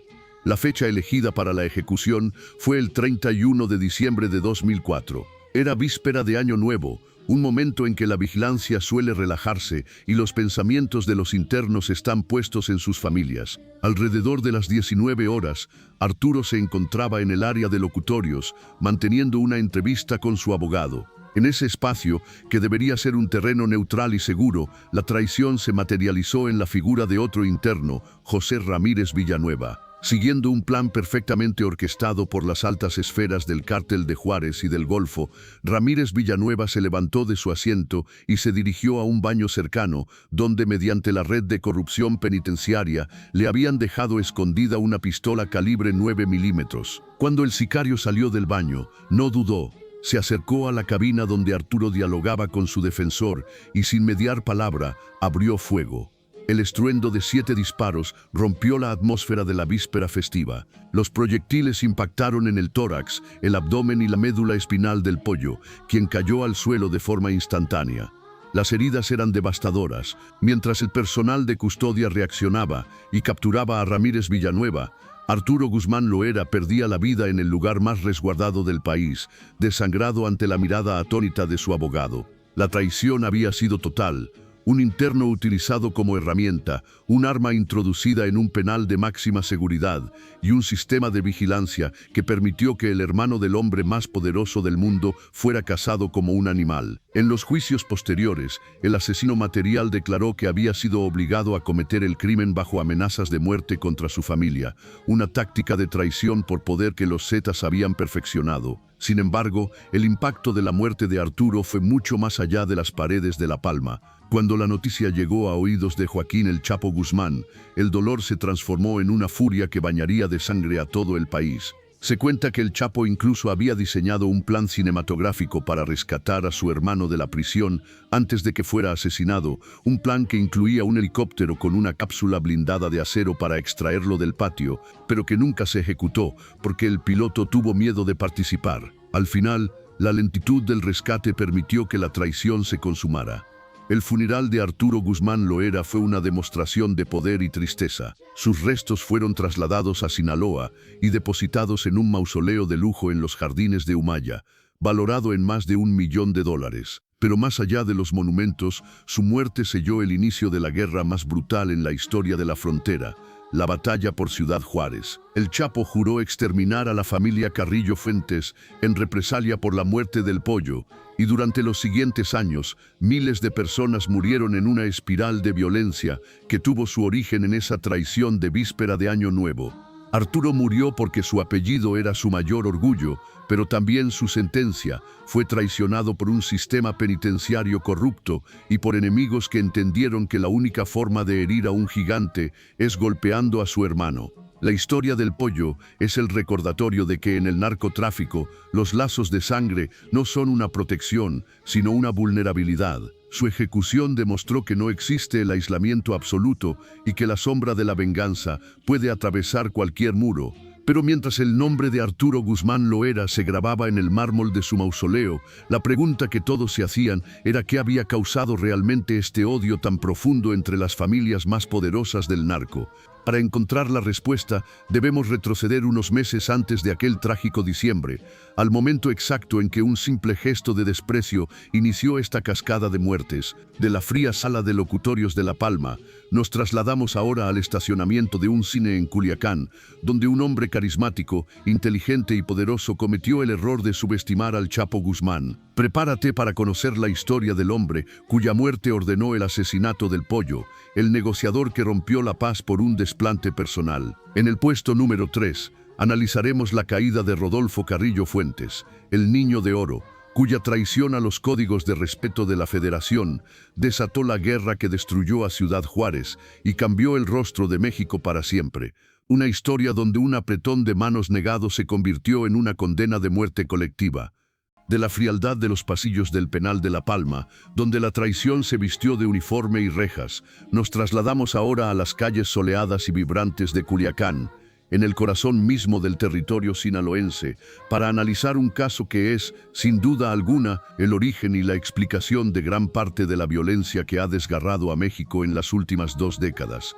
La fecha elegida para la ejecución fue el 31 de diciembre de 2004. Era víspera de Año Nuevo, un momento en que la vigilancia suele relajarse y los pensamientos de los internos están puestos en sus familias. Alrededor de las 19 horas, Arturo se encontraba en el área de locutorios, manteniendo una entrevista con su abogado. En ese espacio, que debería ser un terreno neutral y seguro, la traición se materializó en la figura de otro interno, José Ramírez Villanueva. Siguiendo un plan perfectamente orquestado por las altas esferas del cártel de Juárez y del Golfo, Ramírez Villanueva se levantó de su asiento y se dirigió a un baño cercano, donde mediante la red de corrupción penitenciaria le habían dejado escondida una pistola calibre 9 milímetros. Cuando el sicario salió del baño, no dudó. Se acercó a la cabina donde Arturo dialogaba con su defensor y sin mediar palabra, abrió fuego. El estruendo de 7 disparos rompió la atmósfera de la víspera festiva. Los proyectiles impactaron en el tórax, el abdomen y la médula espinal del Pollo, quien cayó al suelo de forma instantánea. Las heridas eran devastadoras. Mientras el personal de custodia reaccionaba y capturaba a Ramírez Villanueva, Arturo Guzmán Loera perdía la vida en el lugar más resguardado del país, desangrado ante la mirada atónita de su abogado. La traición había sido total. Un interno utilizado como herramienta, un arma introducida en un penal de máxima seguridad y un sistema de vigilancia que permitió que el hermano del hombre más poderoso del mundo fuera cazado como un animal. En los juicios posteriores, el asesino material declaró que había sido obligado a cometer el crimen bajo amenazas de muerte contra su familia, una táctica de traición por poder que los Zetas habían perfeccionado. Sin embargo, el impacto de la muerte de Arturo fue mucho más allá de las paredes de La Palma. Cuando la noticia llegó a oídos de Joaquín El Chapo Guzmán, el dolor se transformó en una furia que bañaría de sangre a todo el país. Se cuenta que el Chapo incluso había diseñado un plan cinematográfico para rescatar a su hermano de la prisión antes de que fuera asesinado, un plan que incluía un helicóptero con una cápsula blindada de acero para extraerlo del patio, pero que nunca se ejecutó porque el piloto tuvo miedo de participar. Al final, la lentitud del rescate permitió que la traición se consumara. El funeral de Arturo Guzmán Loera fue una demostración de poder y tristeza. Sus restos fueron trasladados a Sinaloa y depositados en un mausoleo de lujo en los jardines de Humaya, valorado en más de $1 millón. Pero más allá de los monumentos, su muerte selló el inicio de la guerra más brutal en la historia de la frontera, la batalla por Ciudad Juárez. El Chapo juró exterminar a la familia Carrillo Fuentes en represalia por la muerte del Pollo, y durante los siguientes años, miles de personas murieron en una espiral de violencia que tuvo su origen en esa traición de víspera de Año Nuevo. Arturo murió porque su apellido era su mayor orgullo, pero también su sentencia. Fue traicionado por un sistema penitenciario corrupto y por enemigos que entendieron que la única forma de herir a un gigante es golpeando a su hermano. La historia del Pollo es el recordatorio de que en el narcotráfico los lazos de sangre no son una protección, sino una vulnerabilidad. Su ejecución demostró que no existe el aislamiento absoluto y que la sombra de la venganza puede atravesar cualquier muro. Pero mientras el nombre de Arturo Guzmán Loera se grababa en el mármol de su mausoleo, la pregunta que todos se hacían era qué había causado realmente este odio tan profundo entre las familias más poderosas del narco. Para encontrar la respuesta, debemos retroceder unos meses antes de aquel trágico diciembre, al momento exacto en que un simple gesto de desprecio inició esta cascada de muertes. De la fría sala de locutorios de La Palma, nos trasladamos ahora al estacionamiento de un cine en Culiacán, donde un hombre carismático, inteligente y poderoso cometió el error de subestimar al Chapo Guzmán. Prepárate para conocer la historia del hombre cuya muerte ordenó el asesinato del Pollo, el negociador que rompió la paz por un desplante personal. En el puesto número 3, analizaremos la caída de Rodolfo Carrillo Fuentes, el Niño de Oro, cuya traición a los códigos de respeto de la Federación desató la guerra que destruyó a Ciudad Juárez y cambió el rostro de México para siempre. Una historia donde un apretón de manos negado se convirtió en una condena de muerte colectiva. De la frialdad de los pasillos del penal de La Palma, donde la traición se vistió de uniforme y rejas, nos trasladamos ahora a las calles soleadas y vibrantes de Culiacán, en el corazón mismo del territorio sinaloense, para analizar un caso que es, sin duda alguna, el origen y la explicación de gran parte de la violencia que ha desgarrado a México en las últimas 2 décadas.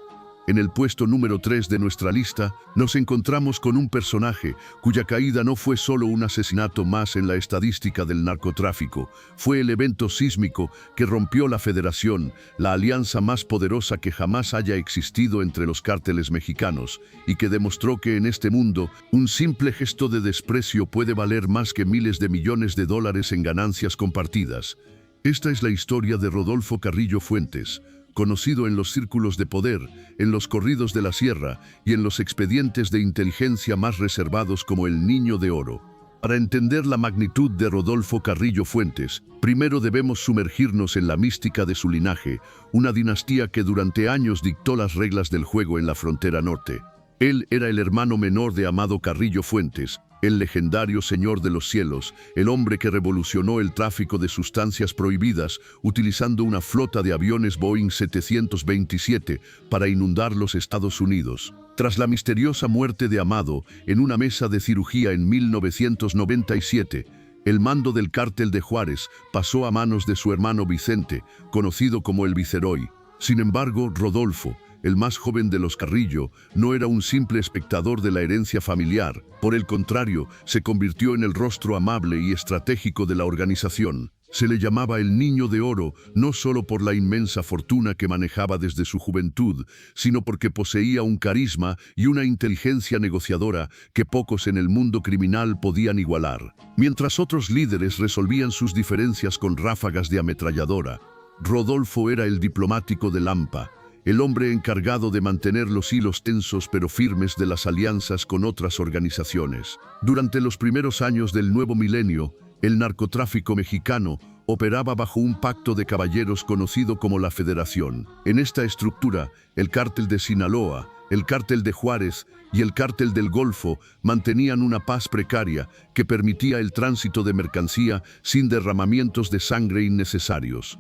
En el puesto número 3 de nuestra lista, nos encontramos con un personaje cuya caída no fue solo un asesinato más en la estadística del narcotráfico, fue el evento sísmico que rompió la Federación, la alianza más poderosa que jamás haya existido entre los cárteles mexicanos, y que demostró que en este mundo, un simple gesto de desprecio puede valer más que miles de millones de dólares en ganancias compartidas. Esta es la historia de Rodolfo Carrillo Fuentes, conocido en los círculos de poder, en los corridos de la sierra y en los expedientes de inteligencia más reservados como el Niño de Oro. Para entender la magnitud de Rodolfo Carrillo Fuentes, primero debemos sumergirnos en la mística de su linaje, una dinastía que durante años dictó las reglas del juego en la frontera norte. Él era el hermano menor de Amado Carrillo Fuentes, el legendario Señor de los Cielos, el hombre que revolucionó el tráfico de sustancias prohibidas utilizando una flota de aviones Boeing 727 para inundar los Estados Unidos. Tras la misteriosa muerte de Amado en una mesa de cirugía en 1997, el mando del cártel de Juárez pasó a manos de su hermano Vicente, conocido como el Viceroy. Sin embargo, Rodolfo, el más joven de los Carrillo, no era un simple espectador de la herencia familiar. Por el contrario, se convirtió en el rostro amable y estratégico de la organización. Se le llamaba el Niño de Oro, no solo por la inmensa fortuna que manejaba desde su juventud, sino porque poseía un carisma y una inteligencia negociadora que pocos en el mundo criminal podían igualar. Mientras otros líderes resolvían sus diferencias con ráfagas de ametralladora, Rodolfo era el diplomático de Lampa, el hombre encargado de mantener los hilos tensos pero firmes de las alianzas con otras organizaciones. Durante los primeros años del nuevo milenio, el narcotráfico mexicano operaba bajo un pacto de caballeros conocido como la Federación. En esta estructura, el cártel de Sinaloa, El cártel de Juárez y el cártel del Golfo mantenían una paz precaria que permitía el tránsito de mercancía sin derramamientos de sangre innecesarios.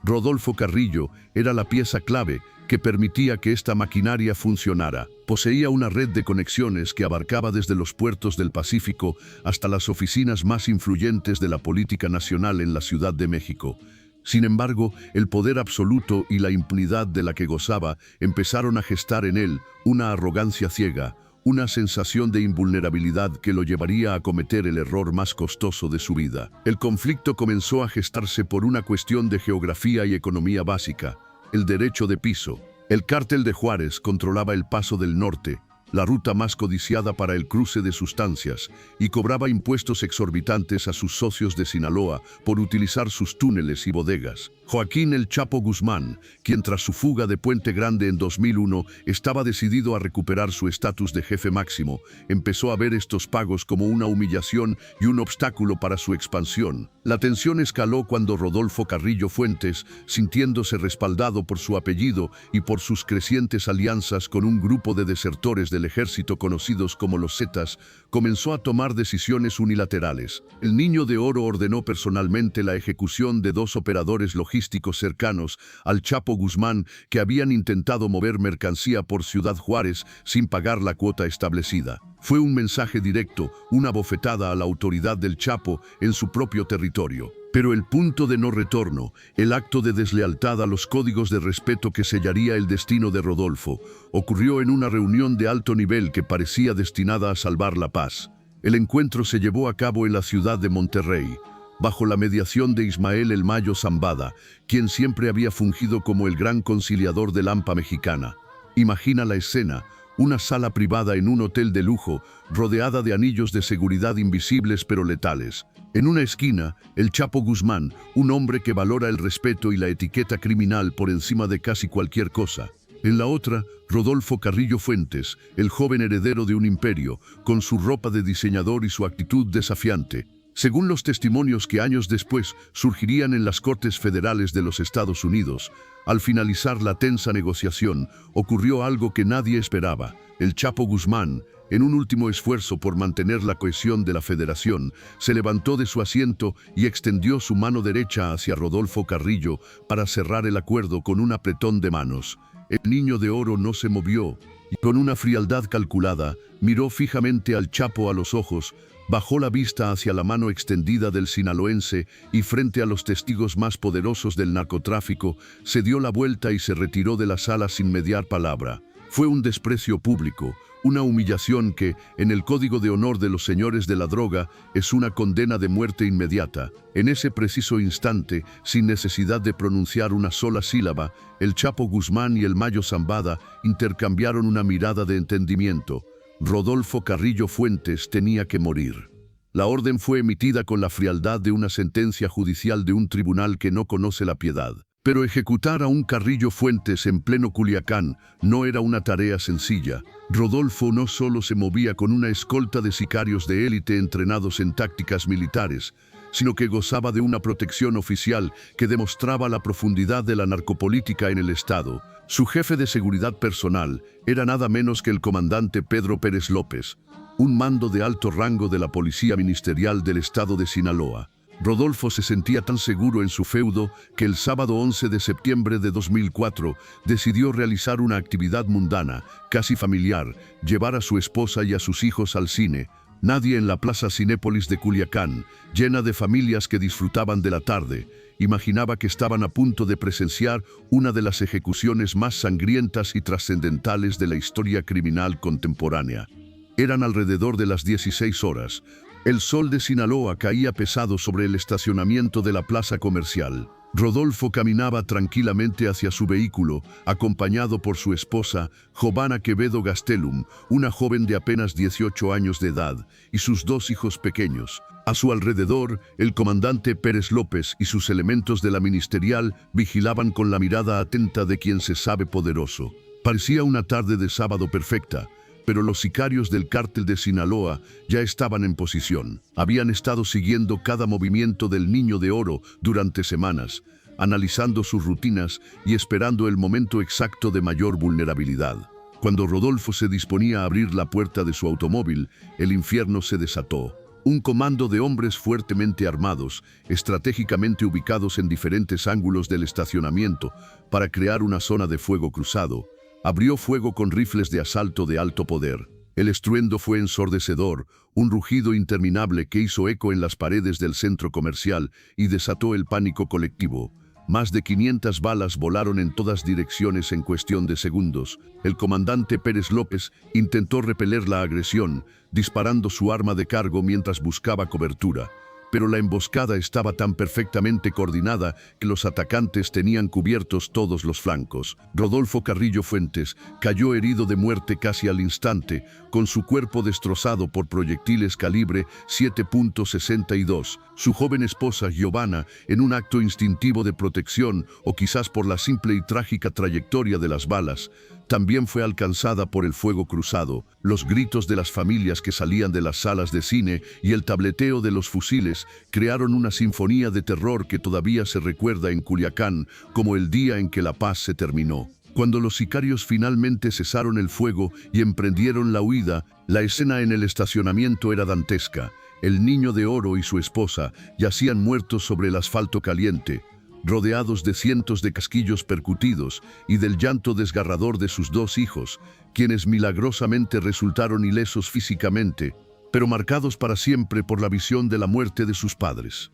Rodolfo Carrillo era la pieza clave que permitía que esta maquinaria funcionara. Poseía una red de conexiones que abarcaba desde los puertos del Pacífico hasta las oficinas más influyentes de la política nacional en la Ciudad de México. Sin embargo, el poder absoluto y la impunidad de la que gozaba empezaron a gestar en él una arrogancia ciega, una sensación de invulnerabilidad que lo llevaría a cometer el error más costoso de su vida. El conflicto comenzó a gestarse por una cuestión de geografía y economía básica, el derecho de piso. El cártel de Juárez controlaba el Paso del Norte, la ruta más codiciada para el cruce de sustancias, y cobraba impuestos exorbitantes a sus socios de Sinaloa por utilizar sus túneles y bodegas. Joaquín El Chapo Guzmán, quien tras su fuga de Puente Grande en 2001 estaba decidido a recuperar su estatus de jefe máximo, empezó a ver estos pagos como una humillación y un obstáculo para su expansión. La tensión escaló cuando Rodolfo Carrillo Fuentes, sintiéndose respaldado por su apellido y por sus crecientes alianzas con un grupo de desertores del ejército conocidos como los Zetas, comenzó a tomar decisiones unilaterales. El Niño de Oro ordenó personalmente la ejecución de 2 operadores logísticos cercanos al Chapo Guzmán que habían intentado mover mercancía por Ciudad Juárez sin pagar la cuota establecida. Fue un mensaje directo, una bofetada a la autoridad del Chapo en su propio territorio. Pero el punto de no retorno, el acto de deslealtad a los códigos de respeto que sellaría el destino de Rodolfo, ocurrió en una reunión de alto nivel que parecía destinada a salvar la paz. El encuentro se llevó a cabo en la ciudad de Monterrey, bajo la mediación de Ismael El Mayo Zambada, quien siempre había fungido como el gran conciliador del AMPA mexicana. Imagina la escena. Una sala privada en un hotel de lujo, rodeada de anillos de seguridad invisibles pero letales. En una esquina, el Chapo Guzmán, un hombre que valora el respeto y la etiqueta criminal por encima de casi cualquier cosa. En la otra, Rodolfo Carrillo Fuentes, el joven heredero de un imperio, con su ropa de diseñador y su actitud desafiante. Según los testimonios que años después surgirían en las Cortes Federales de los Estados Unidos, al finalizar la tensa negociación, ocurrió algo que nadie esperaba. El Chapo Guzmán, en un último esfuerzo por mantener la cohesión de la federación, se levantó de su asiento y extendió su mano derecha hacia Rodolfo Carrillo para cerrar el acuerdo con un apretón de manos. El Niño de Oro no se movió y con una frialdad calculada miró fijamente al Chapo a los ojos, bajó la vista hacia la mano extendida del sinaloense y frente a los testigos más poderosos del narcotráfico, se dio la vuelta y se retiró de la sala sin mediar palabra. Fue un desprecio público, una humillación que, en el código de honor de los señores de la droga, es una condena de muerte inmediata. En ese preciso instante, sin necesidad de pronunciar una sola sílaba, el Chapo Guzmán y el Mayo Zambada intercambiaron una mirada de entendimiento. Rodolfo Carrillo Fuentes tenía que morir. La orden fue emitida con la frialdad de una sentencia judicial de un tribunal que no conoce la piedad. Pero ejecutar a un Carrillo Fuentes en pleno Culiacán no era una tarea sencilla. Rodolfo no solo se movía con una escolta de sicarios de élite entrenados en tácticas militares, sino que gozaba de una protección oficial que demostraba la profundidad de la narcopolítica en el Estado. Su jefe de seguridad personal era nada menos que el comandante Pedro Pérez López, un mando de alto rango de la Policía Ministerial del Estado de Sinaloa. Rodolfo se sentía tan seguro en su feudo que el sábado 11 de septiembre de 2004 decidió realizar una actividad mundana, casi familiar, llevar a su esposa y a sus hijos al cine. Nadie en la Plaza Cinépolis de Culiacán, llena de familias que disfrutaban de la tarde, imaginaba que estaban a punto de presenciar una de las ejecuciones más sangrientas y trascendentales de la historia criminal contemporánea. Eran alrededor de las 16 horas. El sol de Sinaloa caía pesado sobre el estacionamiento de la plaza comercial. Rodolfo caminaba tranquilamente hacia su vehículo, acompañado por su esposa, Jovana Quevedo Gastelum, una joven de apenas 18 años de edad, y sus 2 hijos pequeños. A su alrededor, el comandante Pérez López y sus elementos de la ministerial vigilaban con la mirada atenta de quien se sabe poderoso. Parecía una tarde de sábado perfecta, pero los sicarios del cártel de Sinaloa ya estaban en posición. Habían estado siguiendo cada movimiento del Niño de Oro durante semanas, analizando sus rutinas y esperando el momento exacto de mayor vulnerabilidad. Cuando Rodolfo se disponía a abrir la puerta de su automóvil, el infierno se desató. Un comando de hombres fuertemente armados, estratégicamente ubicados en diferentes ángulos del estacionamiento para crear una zona de fuego cruzado, abrió fuego con rifles de asalto de alto poder. El estruendo fue ensordecedor, un rugido interminable que hizo eco en las paredes del centro comercial y desató el pánico colectivo. Más de 500 balas volaron en todas direcciones en cuestión de segundos. El comandante Pérez López intentó repeler la agresión, disparando su arma de cargo mientras buscaba cobertura. Pero la emboscada estaba tan perfectamente coordinada que los atacantes tenían cubiertos todos los flancos. Rodolfo Carrillo Fuentes cayó herido de muerte casi al instante, con su cuerpo destrozado por proyectiles calibre 7.62. Su joven esposa, Giovanna, en un acto instintivo de protección, o quizás por la simple y trágica trayectoria de las balas, también fue alcanzada por el fuego cruzado. Los gritos de las familias que salían de las salas de cine y el tableteo de los fusiles crearon una sinfonía de terror que todavía se recuerda en Culiacán como el día en que la paz se terminó. Cuando los sicarios finalmente cesaron el fuego y emprendieron la huida, la escena en el estacionamiento era dantesca. El niño de oro y su esposa yacían muertos sobre el asfalto caliente, rodeados de cientos de casquillos percutidos y del llanto desgarrador de sus dos hijos, quienes milagrosamente resultaron ilesos físicamente, pero marcados para siempre por la visión de la muerte de sus padres.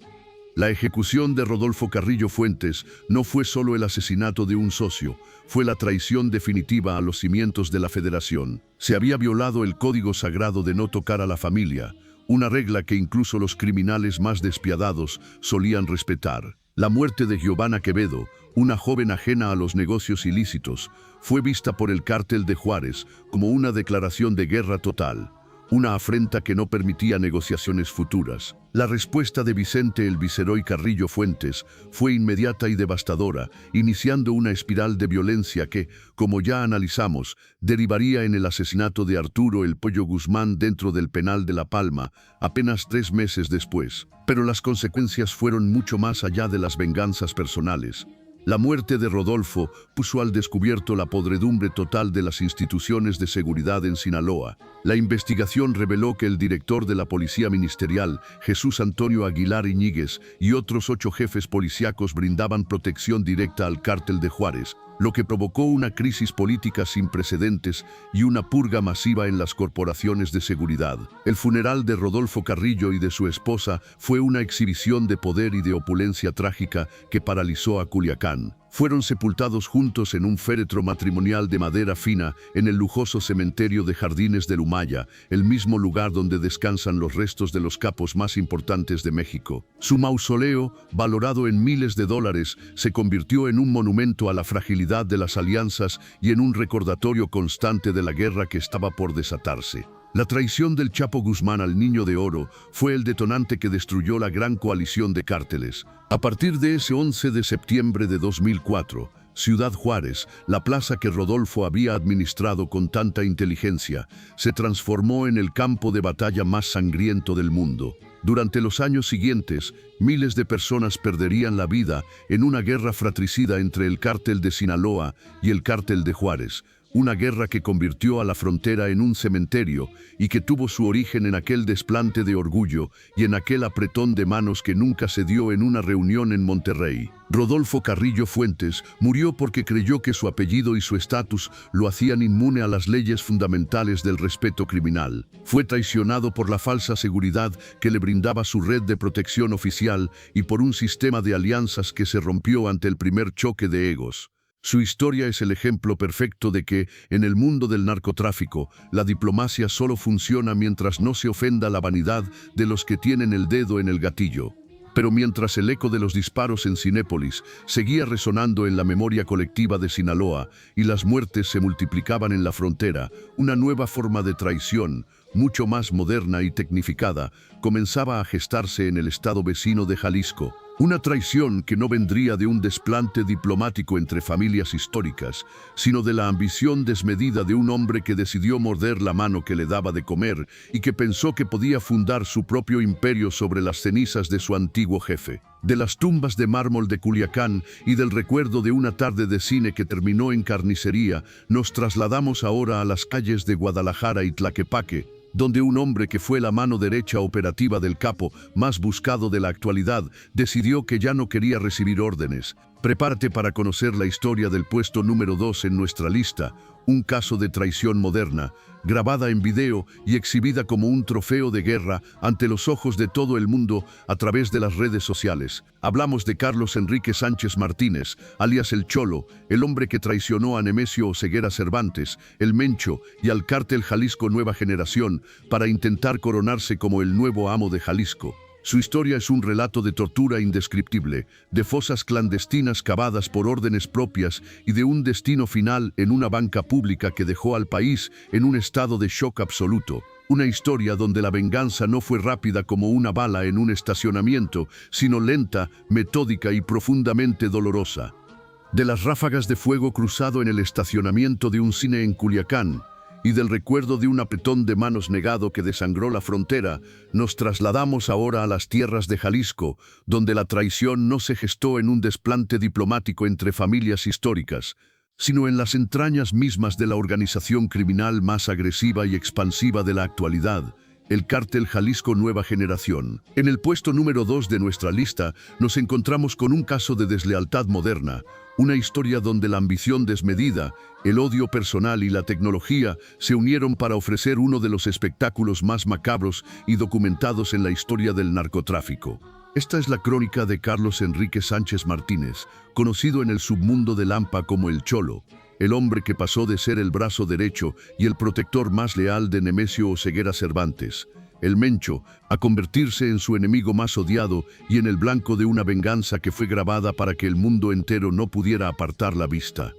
La ejecución de Rodolfo Carrillo Fuentes no fue solo el asesinato de un socio, fue la traición definitiva a los cimientos de la Federación. Se había violado el código sagrado de no tocar a la familia, una regla que incluso los criminales más despiadados solían respetar. La muerte de Giovanna Quevedo, una joven ajena a los negocios ilícitos, fue vista por el cártel de Juárez como una declaración de guerra total, una afrenta que no permitía negociaciones futuras. La respuesta de Vicente el Viceroy Carrillo Fuentes fue inmediata y devastadora, iniciando una espiral de violencia que, como ya analizamos, derivaría en el asesinato de Arturo el Pollo Guzmán dentro del penal de La Palma, apenas 3 meses después. Pero las consecuencias fueron mucho más allá de las venganzas personales. La muerte de Rodolfo puso al descubierto la podredumbre total de las instituciones de seguridad en Sinaloa. La investigación reveló que el director de la Policía Ministerial, Jesús Antonio Aguilar Iñiguez, y otros 8 jefes policíacos brindaban protección directa al cártel de Juárez, lo que provocó una crisis política sin precedentes y una purga masiva en las corporaciones de seguridad. El funeral de Rodolfo Carrillo y de su esposa fue una exhibición de poder y de opulencia trágica que paralizó a Culiacán. Fueron sepultados juntos en un féretro matrimonial de madera fina en el lujoso cementerio de Jardines del Humaya, el mismo lugar donde descansan los restos de los capos más importantes de México. Su mausoleo, valorado en miles de dólares, se convirtió en un monumento a la fragilidad de las alianzas y en un recordatorio constante de la guerra que estaba por desatarse. La traición del Chapo Guzmán al Niño de Oro fue el detonante que destruyó la gran coalición de cárteles. A partir de ese 11 de septiembre de 2004, Ciudad Juárez, la plaza que Rodolfo había administrado con tanta inteligencia, se transformó en el campo de batalla más sangriento del mundo. Durante los años siguientes, miles de personas perderían la vida en una guerra fratricida entre el cártel de Sinaloa y el cártel de Juárez, una guerra que convirtió a la frontera en un cementerio y que tuvo su origen en aquel desplante de orgullo y en aquel apretón de manos que nunca se dio en una reunión en Monterrey. Rodolfo Carrillo Fuentes murió porque creyó que su apellido y su estatus lo hacían inmune a las leyes fundamentales del respeto criminal. Fue traicionado por la falsa seguridad que le brindaba su red de protección oficial y por un sistema de alianzas que se rompió ante el primer choque de egos. Su historia es el ejemplo perfecto de que, en el mundo del narcotráfico, la diplomacia solo funciona mientras no se ofenda la vanidad de los que tienen el dedo en el gatillo. Pero mientras el eco de los disparos en Cinépolis seguía resonando en la memoria colectiva de Sinaloa y las muertes se multiplicaban en la frontera, una nueva forma de traición, mucho más moderna y tecnificada, comenzaba a gestarse en el estado vecino de Jalisco. Una traición que no vendría de un desplante diplomático entre familias históricas, sino de la ambición desmedida de un hombre que decidió morder la mano que le daba de comer y que pensó que podía fundar su propio imperio sobre las cenizas de su antiguo jefe. De las tumbas de mármol de Culiacán y del recuerdo de una tarde de cine que terminó en carnicería, nos trasladamos ahora a las calles de Guadalajara y Tlaquepaque, donde un hombre que fue la mano derecha operativa del capo más buscado de la actualidad decidió que ya no quería recibir órdenes. Prepárate para conocer la historia del puesto número 2 en nuestra lista, un caso de traición moderna, grabada en video y exhibida como un trofeo de guerra ante los ojos de todo el mundo a través de las redes sociales. Hablamos de Carlos Enrique Sánchez Martínez, alias El Cholo, el hombre que traicionó a Nemesio Oseguera Cervantes, el Mencho y al cártel Jalisco Nueva Generación para intentar coronarse como el nuevo amo de Jalisco. Su historia es un relato de tortura indescriptible, de fosas clandestinas cavadas por órdenes propias y de un destino final en una banca pública que dejó al país en un estado de shock absoluto. Una historia donde la venganza no fue rápida como una bala en un estacionamiento, sino lenta, metódica y profundamente dolorosa. De las ráfagas de fuego cruzado en el estacionamiento de un cine en Culiacán, y del recuerdo de un apretón de manos negado que desangró la frontera, nos trasladamos ahora a las tierras de Jalisco, donde la traición no se gestó en un desplante diplomático entre familias históricas, sino en las entrañas mismas de la organización criminal más agresiva y expansiva de la actualidad, el cártel Jalisco Nueva Generación. En el puesto número 2 de nuestra lista nos encontramos con un caso de deslealtad moderna, una historia donde la ambición desmedida, el odio personal y la tecnología se unieron para ofrecer uno de los espectáculos más macabros y documentados en la historia del narcotráfico. Esta es la crónica de Carlos Enrique Sánchez Martínez, conocido en el submundo de Lampa como El Cholo, el hombre que pasó de ser el brazo derecho y el protector más leal de Nemesio Oseguera Cervantes, el Mencho, a convertirse en su enemigo más odiado y en el blanco de una venganza que fue grabada para que el mundo entero no pudiera apartar la vista.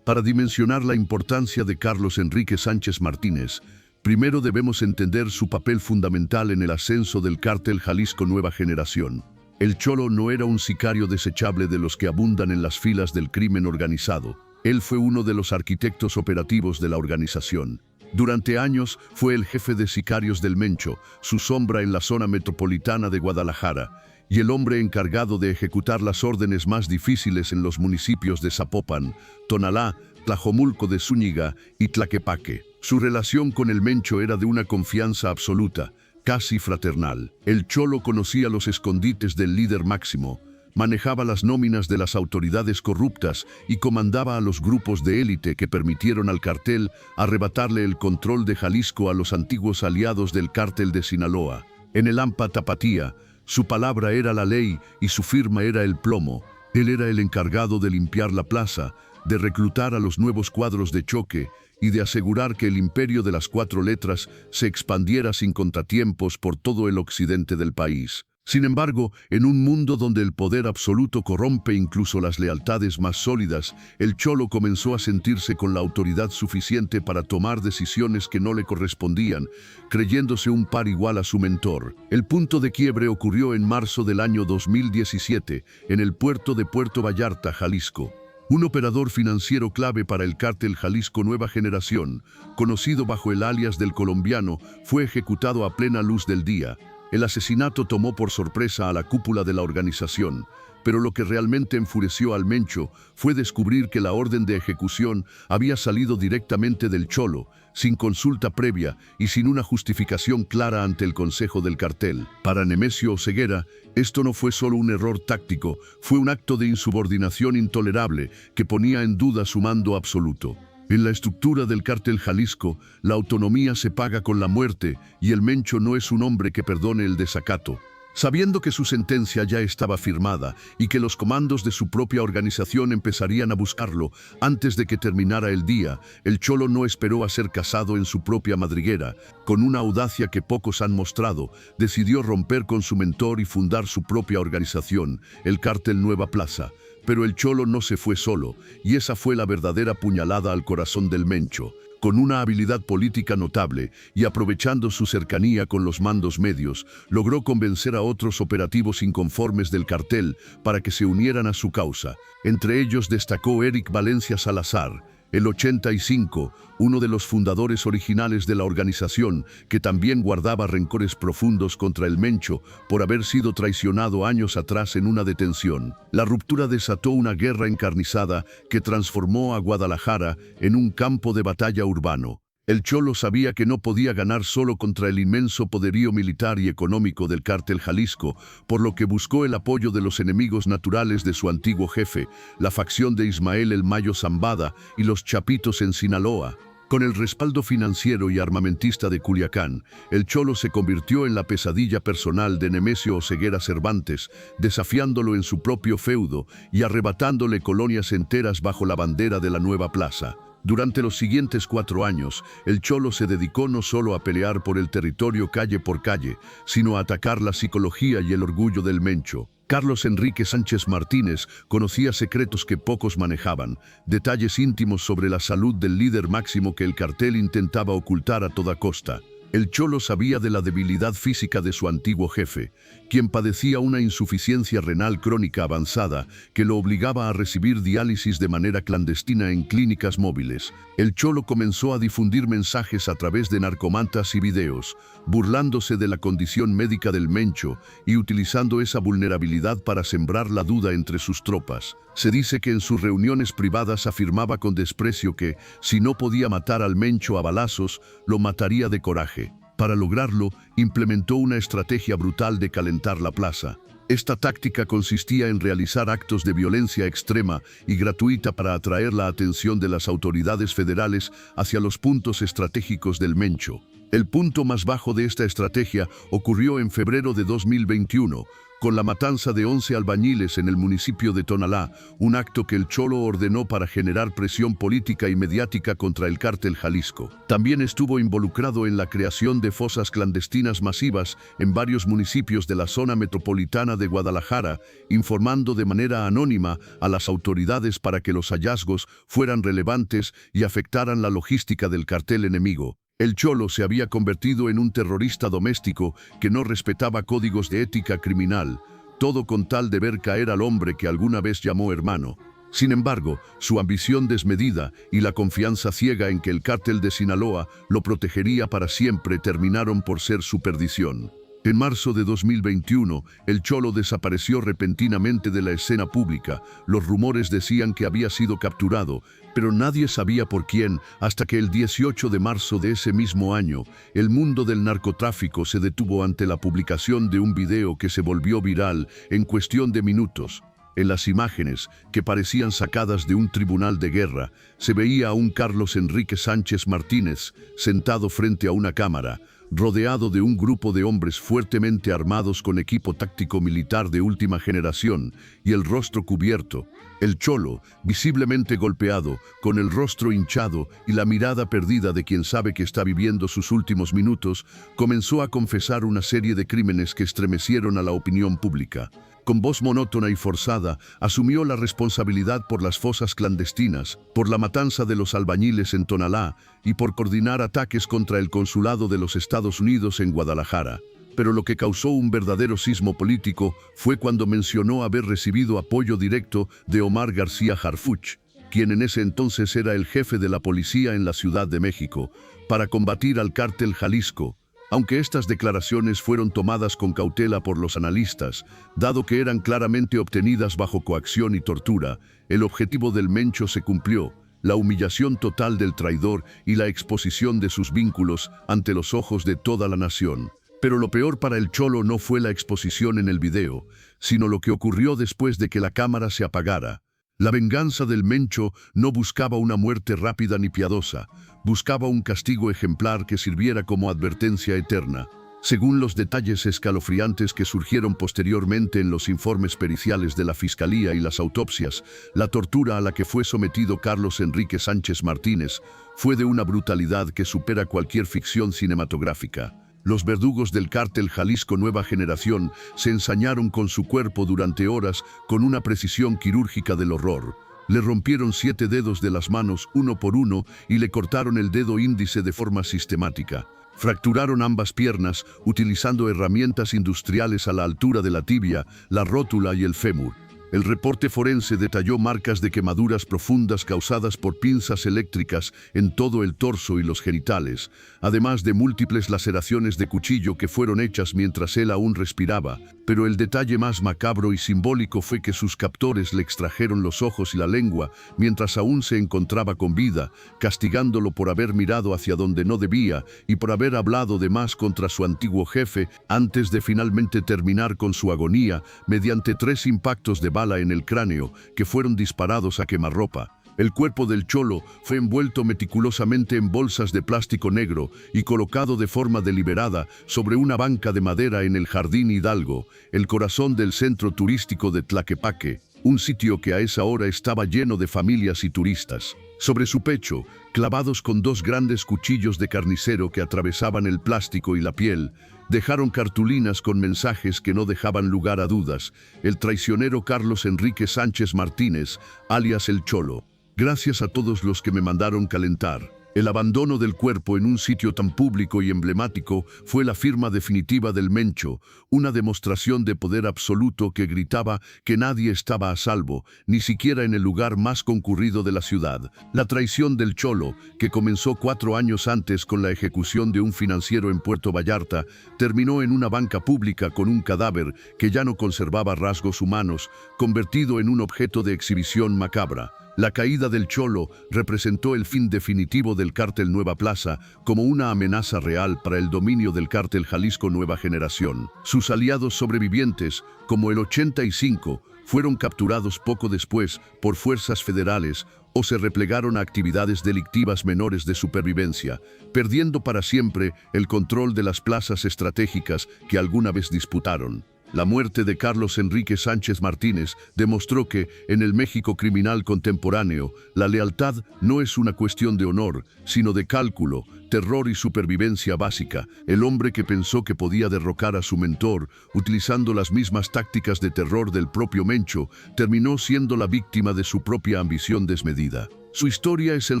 Para dimensionar la importancia de Carlos Enrique Sánchez Martínez, primero debemos entender su papel fundamental en el ascenso del cártel Jalisco Nueva Generación. El Cholo no era un sicario desechable de los que abundan en las filas del crimen organizado. Él fue uno de los arquitectos operativos de la organización. Durante años fue el jefe de sicarios del Mencho, su sombra en la zona metropolitana de Guadalajara, y el hombre encargado de ejecutar las órdenes más difíciles en los municipios de Zapopan, Tonalá, Tlajomulco de Zúñiga y Tlaquepaque. Su relación con el Mencho era de una confianza absoluta, casi fraternal. El Cholo conocía los escondites del líder máximo, manejaba las nóminas de las autoridades corruptas y comandaba a los grupos de élite que permitieron al cartel arrebatarle el control de Jalisco a los antiguos aliados del cártel de Sinaloa. En el AMPA Tapatía, su palabra era la ley y su firma era el plomo. Él era el encargado de limpiar la plaza, de reclutar a los nuevos cuadros de choque y de asegurar que el imperio de las 4 letras se expandiera sin contratiempos por todo el occidente del país. Sin embargo, en un mundo donde el poder absoluto corrompe incluso las lealtades más sólidas, el Cholo comenzó a sentirse con la autoridad suficiente para tomar decisiones que no le correspondían, creyéndose un par igual a su mentor. El punto de quiebre ocurrió en marzo del año 2017, en el puerto de Puerto Vallarta, Jalisco. Un operador financiero clave para el cártel Jalisco Nueva Generación, conocido bajo el alias del Colombiano, fue ejecutado a plena luz del día. El asesinato tomó por sorpresa a la cúpula de la organización, pero lo que realmente enfureció al Mencho fue descubrir que la orden de ejecución había salido directamente del Cholo, sin consulta previa y sin una justificación clara ante el Consejo del Cartel. Para Nemesio Oseguera, esto no fue solo un error táctico, fue un acto de insubordinación intolerable que ponía en duda su mando absoluto. En la estructura del cártel Jalisco, la autonomía se paga con la muerte y el Mencho no es un hombre que perdone el desacato. Sabiendo que su sentencia ya estaba firmada y que los comandos de su propia organización empezarían a buscarlo antes de que terminara el día, el Cholo no esperó a ser cazado en su propia madriguera. Con una audacia que pocos han mostrado, decidió romper con su mentor y fundar su propia organización, el cártel Nueva Plaza. Pero el Cholo no se fue solo, y esa fue la verdadera puñalada al corazón del Mencho. Con una habilidad política notable y aprovechando su cercanía con los mandos medios, logró convencer a otros operativos inconformes del cartel para que se unieran a su causa. Entre ellos destacó Eric Valencia Salazar, el 85, uno de los fundadores originales de la organización, que también guardaba rencores profundos contra el Mencho por haber sido traicionado años atrás en una detención. La ruptura desató una guerra encarnizada que transformó a Guadalajara en un campo de batalla urbano. El Cholo sabía que no podía ganar solo contra el inmenso poderío militar y económico del Cártel Jalisco, por lo que buscó el apoyo de los enemigos naturales de su antiguo jefe, la facción de Ismael El Mayo Zambada y los Chapitos en Sinaloa. Con el respaldo financiero y armamentista de Culiacán, el Cholo se convirtió en la pesadilla personal de Nemesio Oseguera Cervantes, desafiándolo en su propio feudo y arrebatándole colonias enteras bajo la bandera de la Nueva Plaza. Durante los siguientes 4 años, el Cholo se dedicó no solo a pelear por el territorio calle por calle, sino a atacar la psicología y el orgullo del Mencho. Carlos Enrique Sánchez Martínez conocía secretos que pocos manejaban, detalles íntimos sobre la salud del líder máximo que el cartel intentaba ocultar a toda costa. El Cholo sabía de la debilidad física de su antiguo jefe, quien padecía una insuficiencia renal crónica avanzada que lo obligaba a recibir diálisis de manera clandestina en clínicas móviles. El Cholo comenzó a difundir mensajes a través de narcomantas y videos, burlándose de la condición médica del Mencho y utilizando esa vulnerabilidad para sembrar la duda entre sus tropas. Se dice que en sus reuniones privadas afirmaba con desprecio que, si no podía matar al Mencho a balazos, lo mataría de coraje. Para lograrlo, implementó una estrategia brutal de calentar la plaza. Esta táctica consistía en realizar actos de violencia extrema y gratuita para atraer la atención de las autoridades federales hacia los puntos estratégicos del Mencho. El punto más bajo de esta estrategia ocurrió en febrero de 2021, con la matanza de 11 albañiles en el municipio de Tonalá, un acto que el Cholo ordenó para generar presión política y mediática contra el Cártel Jalisco. También estuvo involucrado en la creación de fosas clandestinas masivas en varios municipios de la zona metropolitana de Guadalajara, informando de manera anónima a las autoridades para que los hallazgos fueran relevantes y afectaran la logística del cartel enemigo. El Cholo se había convertido en un terrorista doméstico que no respetaba códigos de ética criminal, todo con tal de ver caer al hombre que alguna vez llamó hermano. Sin embargo, su ambición desmedida y la confianza ciega en que el cártel de Sinaloa lo protegería para siempre terminaron por ser su perdición. En marzo de 2021, el Cholo desapareció repentinamente de la escena pública. Los rumores decían que había sido capturado, pero nadie sabía por quién, hasta que el 18 de marzo de ese mismo año, el mundo del narcotráfico se detuvo ante la publicación de un video que se volvió viral en cuestión de minutos. En las imágenes, que parecían sacadas de un tribunal de guerra, se veía a un Carlos Enrique Sánchez Martínez sentado frente a una cámara, rodeado de un grupo de hombres fuertemente armados con equipo táctico militar de última generación y el rostro cubierto. El Cholo, visiblemente golpeado, con el rostro hinchado y la mirada perdida de quien sabe que está viviendo sus últimos minutos, comenzó a confesar una serie de crímenes que estremecieron a la opinión pública. Con voz monótona y forzada, asumió la responsabilidad por las fosas clandestinas, por la matanza de los albañiles en Tonalá y por coordinar ataques contra el consulado de los Estados Unidos en Guadalajara. Pero lo que causó un verdadero sismo político fue cuando mencionó haber recibido apoyo directo de Omar García Harfuch, quien en ese entonces era el jefe de la policía en la Ciudad de México, para combatir al Cártel Jalisco. Aunque estas declaraciones fueron tomadas con cautela por los analistas, dado que eran claramente obtenidas bajo coacción y tortura, el objetivo del Mencho se cumplió: la humillación total del traidor y la exposición de sus vínculos ante los ojos de toda la nación. Pero lo peor para el Cholo no fue la exposición en el video, sino lo que ocurrió después de que la cámara se apagara. La venganza del Mencho no buscaba una muerte rápida ni piadosa, buscaba un castigo ejemplar que sirviera como advertencia eterna. Según los detalles escalofriantes que surgieron posteriormente en los informes periciales de la Fiscalía y las autopsias, la tortura a la que fue sometido Carlos Enrique Sánchez Martínez fue de una brutalidad que supera cualquier ficción cinematográfica. Los verdugos del Cártel Jalisco Nueva Generación se ensañaron con su cuerpo durante horas con una precisión quirúrgica del horror. Le rompieron 7 dedos de las manos uno por uno y le cortaron el dedo índice de forma sistemática. Fracturaron ambas piernas utilizando herramientas industriales a la altura de la tibia, la rótula y el fémur. El reporte forense detalló marcas de quemaduras profundas causadas por pinzas eléctricas en todo el torso y los genitales, además de múltiples laceraciones de cuchillo que fueron hechas mientras él aún respiraba. Pero el detalle más macabro y simbólico fue que sus captores le extrajeron los ojos y la lengua mientras aún se encontraba con vida, castigándolo por haber mirado hacia donde no debía y por haber hablado de más contra su antiguo jefe antes de finalmente terminar con su agonía mediante 3 impactos de bala en el cráneo que fueron disparados a quemarropa. El cuerpo del cholo fue envuelto meticulosamente en bolsas de plástico negro y colocado de forma deliberada sobre una banca de madera en el Jardín Hidalgo, el corazón del centro turístico de Tlaquepaque, un sitio que a esa hora estaba lleno de familias y turistas. Sobre su pecho, clavados con 2 grandes cuchillos de carnicero que atravesaban el plástico y la piel, dejaron cartulinas con mensajes que no dejaban lugar a dudas. El traicionero Carlos Enrique Sánchez Martínez, alias El Cholo. Gracias a todos los que me mandaron calentar. El abandono del cuerpo en un sitio tan público y emblemático fue la firma definitiva del Mencho, una demostración de poder absoluto que gritaba que nadie estaba a salvo, ni siquiera en el lugar más concurrido de la ciudad. La traición del Cholo, que comenzó 4 años antes con la ejecución de un financiero en Puerto Vallarta, terminó en una banca pública con un cadáver que ya no conservaba rasgos humanos, convertido en un objeto de exhibición macabra. La caída del Cholo representó el fin definitivo del cártel Nueva Plaza como una amenaza real para el dominio del cártel Jalisco Nueva Generación. Sus aliados sobrevivientes, como el 85, fueron capturados poco después por fuerzas federales o se replegaron a actividades delictivas menores de supervivencia, perdiendo para siempre el control de las plazas estratégicas que alguna vez disputaron. La muerte de Carlos Enrique Sánchez Martínez demostró que, en el México criminal contemporáneo, la lealtad no es una cuestión de honor, sino de cálculo, terror y supervivencia básica. El hombre que pensó que podía derrocar a su mentor, utilizando las mismas tácticas de terror del propio Mencho, terminó siendo la víctima de su propia ambición desmedida. Su historia es el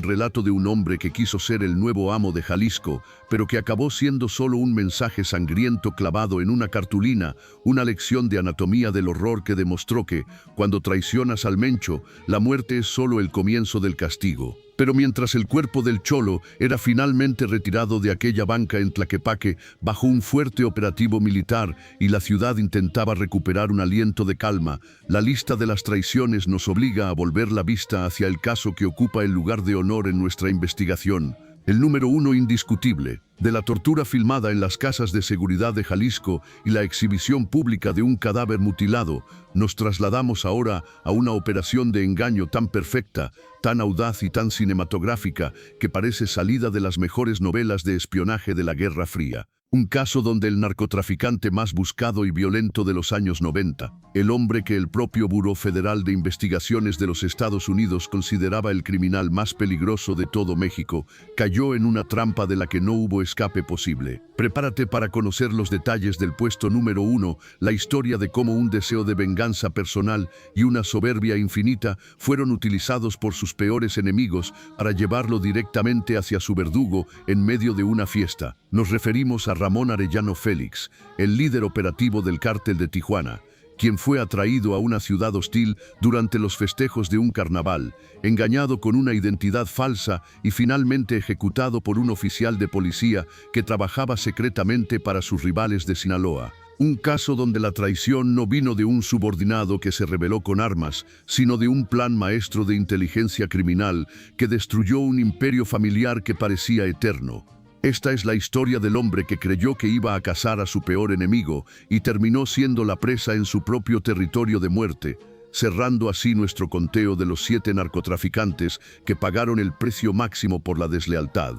relato de un hombre que quiso ser el nuevo amo de Jalisco, pero que acabó siendo solo un mensaje sangriento clavado en una cartulina, una lección de anatomía del horror que demostró que, cuando traicionas al Mencho, la muerte es solo el comienzo del castigo. Pero mientras el cuerpo del Cholo era finalmente retirado de aquella banca en Tlaquepaque bajo un fuerte operativo militar y la ciudad intentaba recuperar un aliento de calma, la lista de las traiciones nos obliga a volver la vista hacia el caso que ocupa el lugar de honor en nuestra investigación. El número 1 indiscutible, de la tortura filmada en las casas de seguridad de Jalisco y la exhibición pública de un cadáver mutilado, nos trasladamos ahora a una operación de engaño tan perfecta, tan audaz y tan cinematográfica que parece salida de las mejores novelas de espionaje de la Guerra Fría. Un caso donde el narcotraficante más buscado y violento de los años 90, el hombre que el propio Buró Federal de Investigaciones de los Estados Unidos consideraba el criminal más peligroso de todo México, cayó en una trampa de la que no hubo escape posible. Prepárate para conocer los detalles del puesto número 1, la historia de cómo un deseo de venganza personal y una soberbia infinita fueron utilizados por sus peores enemigos para llevarlo directamente hacia su verdugo en medio de una fiesta. Nos referimos a Ramón Arellano Félix, el líder operativo del cártel de Tijuana, quien fue atraído a una ciudad hostil durante los festejos de un carnaval, engañado con una identidad falsa y finalmente ejecutado por un oficial de policía que trabajaba secretamente para sus rivales de Sinaloa. Un caso donde la traición no vino de un subordinado que se rebeló con armas, sino de un plan maestro de inteligencia criminal que destruyó un imperio familiar que parecía eterno. Esta es la historia del hombre que creyó que iba a cazar a su peor enemigo y terminó siendo la presa en su propio territorio de muerte, cerrando así nuestro conteo de los 7 narcotraficantes que pagaron el precio máximo por la deslealtad.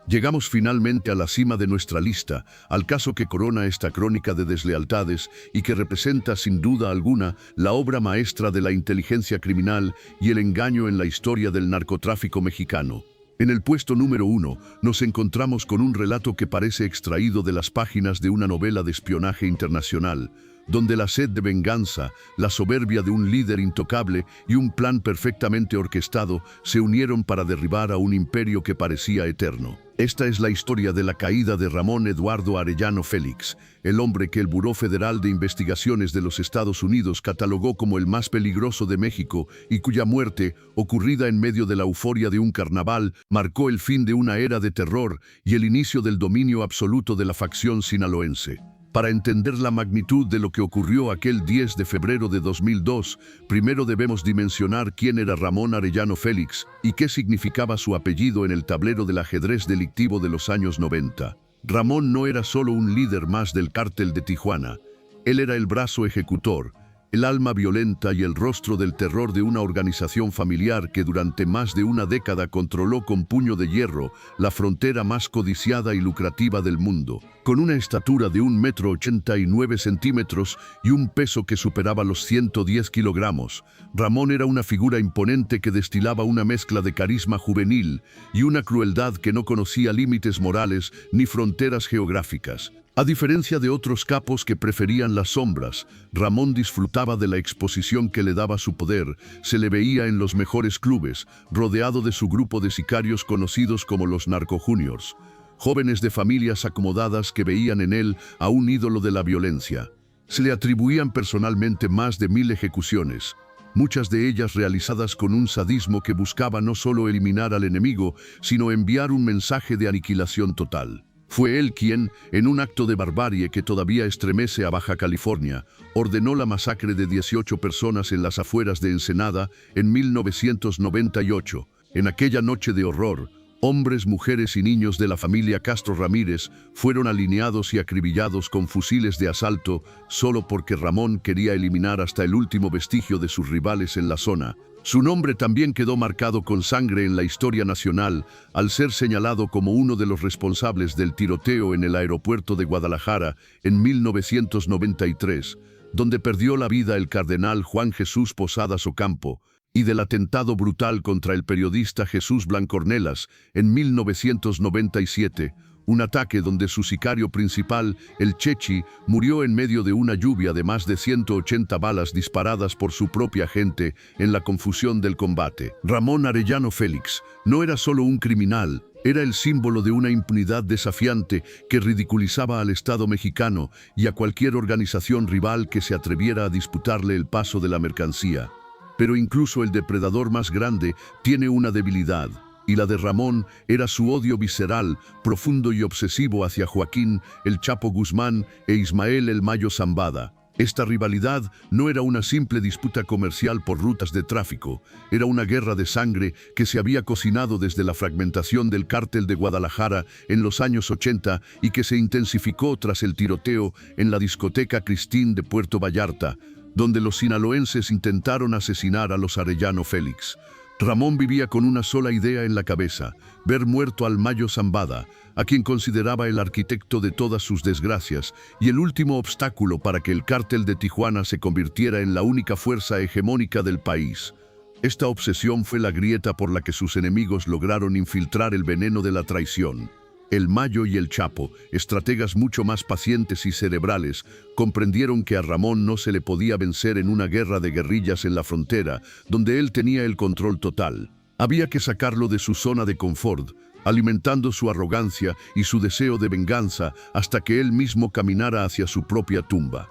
Llegamos finalmente a la cima de nuestra lista, al caso que corona esta crónica de deslealtades y que representa sin duda alguna la obra maestra de la inteligencia criminal y el engaño en la historia del narcotráfico mexicano. En el puesto número 1 nos encontramos con un relato que parece extraído de las páginas de una novela de espionaje internacional, donde la sed de venganza, la soberbia de un líder intocable y un plan perfectamente orquestado se unieron para derribar a un imperio que parecía eterno. Esta es la historia de la caída de Ramón Eduardo Arellano Félix, el hombre que el Buró Federal de Investigaciones de los Estados Unidos catalogó como el más peligroso de México y cuya muerte, ocurrida en medio de la euforia de un carnaval, marcó el fin de una era de terror y el inicio del dominio absoluto de la facción sinaloense. Para entender la magnitud de lo que ocurrió aquel 10 de febrero de 2002, primero debemos dimensionar quién era Ramón Arellano Félix y qué significaba su apellido en el tablero del ajedrez delictivo de los años 90. Ramón no era solo un líder más del cártel de Tijuana. Él era el brazo ejecutor, el alma violenta y el rostro del terror de una organización familiar que durante más de una década controló con puño de hierro la frontera más codiciada y lucrativa del mundo. Con una estatura de 1,89 m y un peso que superaba los 110 kilogramos, Ramón era una figura imponente que destilaba una mezcla de carisma juvenil y una crueldad que no conocía límites morales ni fronteras geográficas. A diferencia de otros capos que preferían las sombras, Ramón disfrutaba de la exposición que le daba su poder. Se le veía en los mejores clubes, rodeado de su grupo de sicarios conocidos como los narcojuniors, jóvenes de familias acomodadas que veían en él a un ídolo de la violencia. Se le atribuían personalmente más de 1000 ejecuciones, muchas de ellas realizadas con un sadismo que buscaba no solo eliminar al enemigo, sino enviar un mensaje de aniquilación total. Fue él quien, en un acto de barbarie que todavía estremece a Baja California, ordenó la masacre de 18 personas en las afueras de Ensenada en 1998. En aquella noche de horror, hombres, mujeres y niños de la familia Castro Ramírez fueron alineados y acribillados con fusiles de asalto solo porque Ramón quería eliminar hasta el último vestigio de sus rivales en la zona. Su nombre también quedó marcado con sangre en la historia nacional al ser señalado como uno de los responsables del tiroteo en el aeropuerto de Guadalajara en 1993, donde perdió la vida el cardenal Juan Jesús Posadas Ocampo, y del atentado brutal contra el periodista Jesús Blancornelas en 1997, un ataque donde su sicario principal, el Chechi, murió en medio de una lluvia de más de 180 balas disparadas por su propia gente en la confusión del combate. Ramón Arellano Félix no era solo un criminal, era el símbolo de una impunidad desafiante que ridiculizaba al Estado mexicano y a cualquier organización rival que se atreviera a disputarle el paso de la mercancía. Pero incluso el depredador más grande tiene una debilidad, y la de Ramón era su odio visceral, profundo y obsesivo hacia Joaquín el Chapo Guzmán e Ismael el Mayo Zambada. Esta rivalidad no era una simple disputa comercial por rutas de tráfico, era una guerra de sangre que se había cocinado desde la fragmentación del cártel de Guadalajara en los años 80 y que se intensificó tras el tiroteo en la discoteca Cristín de Puerto Vallarta, donde los sinaloenses intentaron asesinar a los Arellano Félix. Ramón vivía con una sola idea en la cabeza: ver muerto al Mayo Zambada, a quien consideraba el arquitecto de todas sus desgracias y el último obstáculo para que el cártel de Tijuana se convirtiera en la única fuerza hegemónica del país. Esta obsesión fue la grieta por la que sus enemigos lograron infiltrar el veneno de la traición. El Mayo y el Chapo, estrategas mucho más pacientes y cerebrales, comprendieron que a Ramón no se le podía vencer en una guerra de guerrillas en la frontera, donde él tenía el control total. Había que sacarlo de su zona de confort, alimentando su arrogancia y su deseo de venganza hasta que él mismo caminara hacia su propia tumba.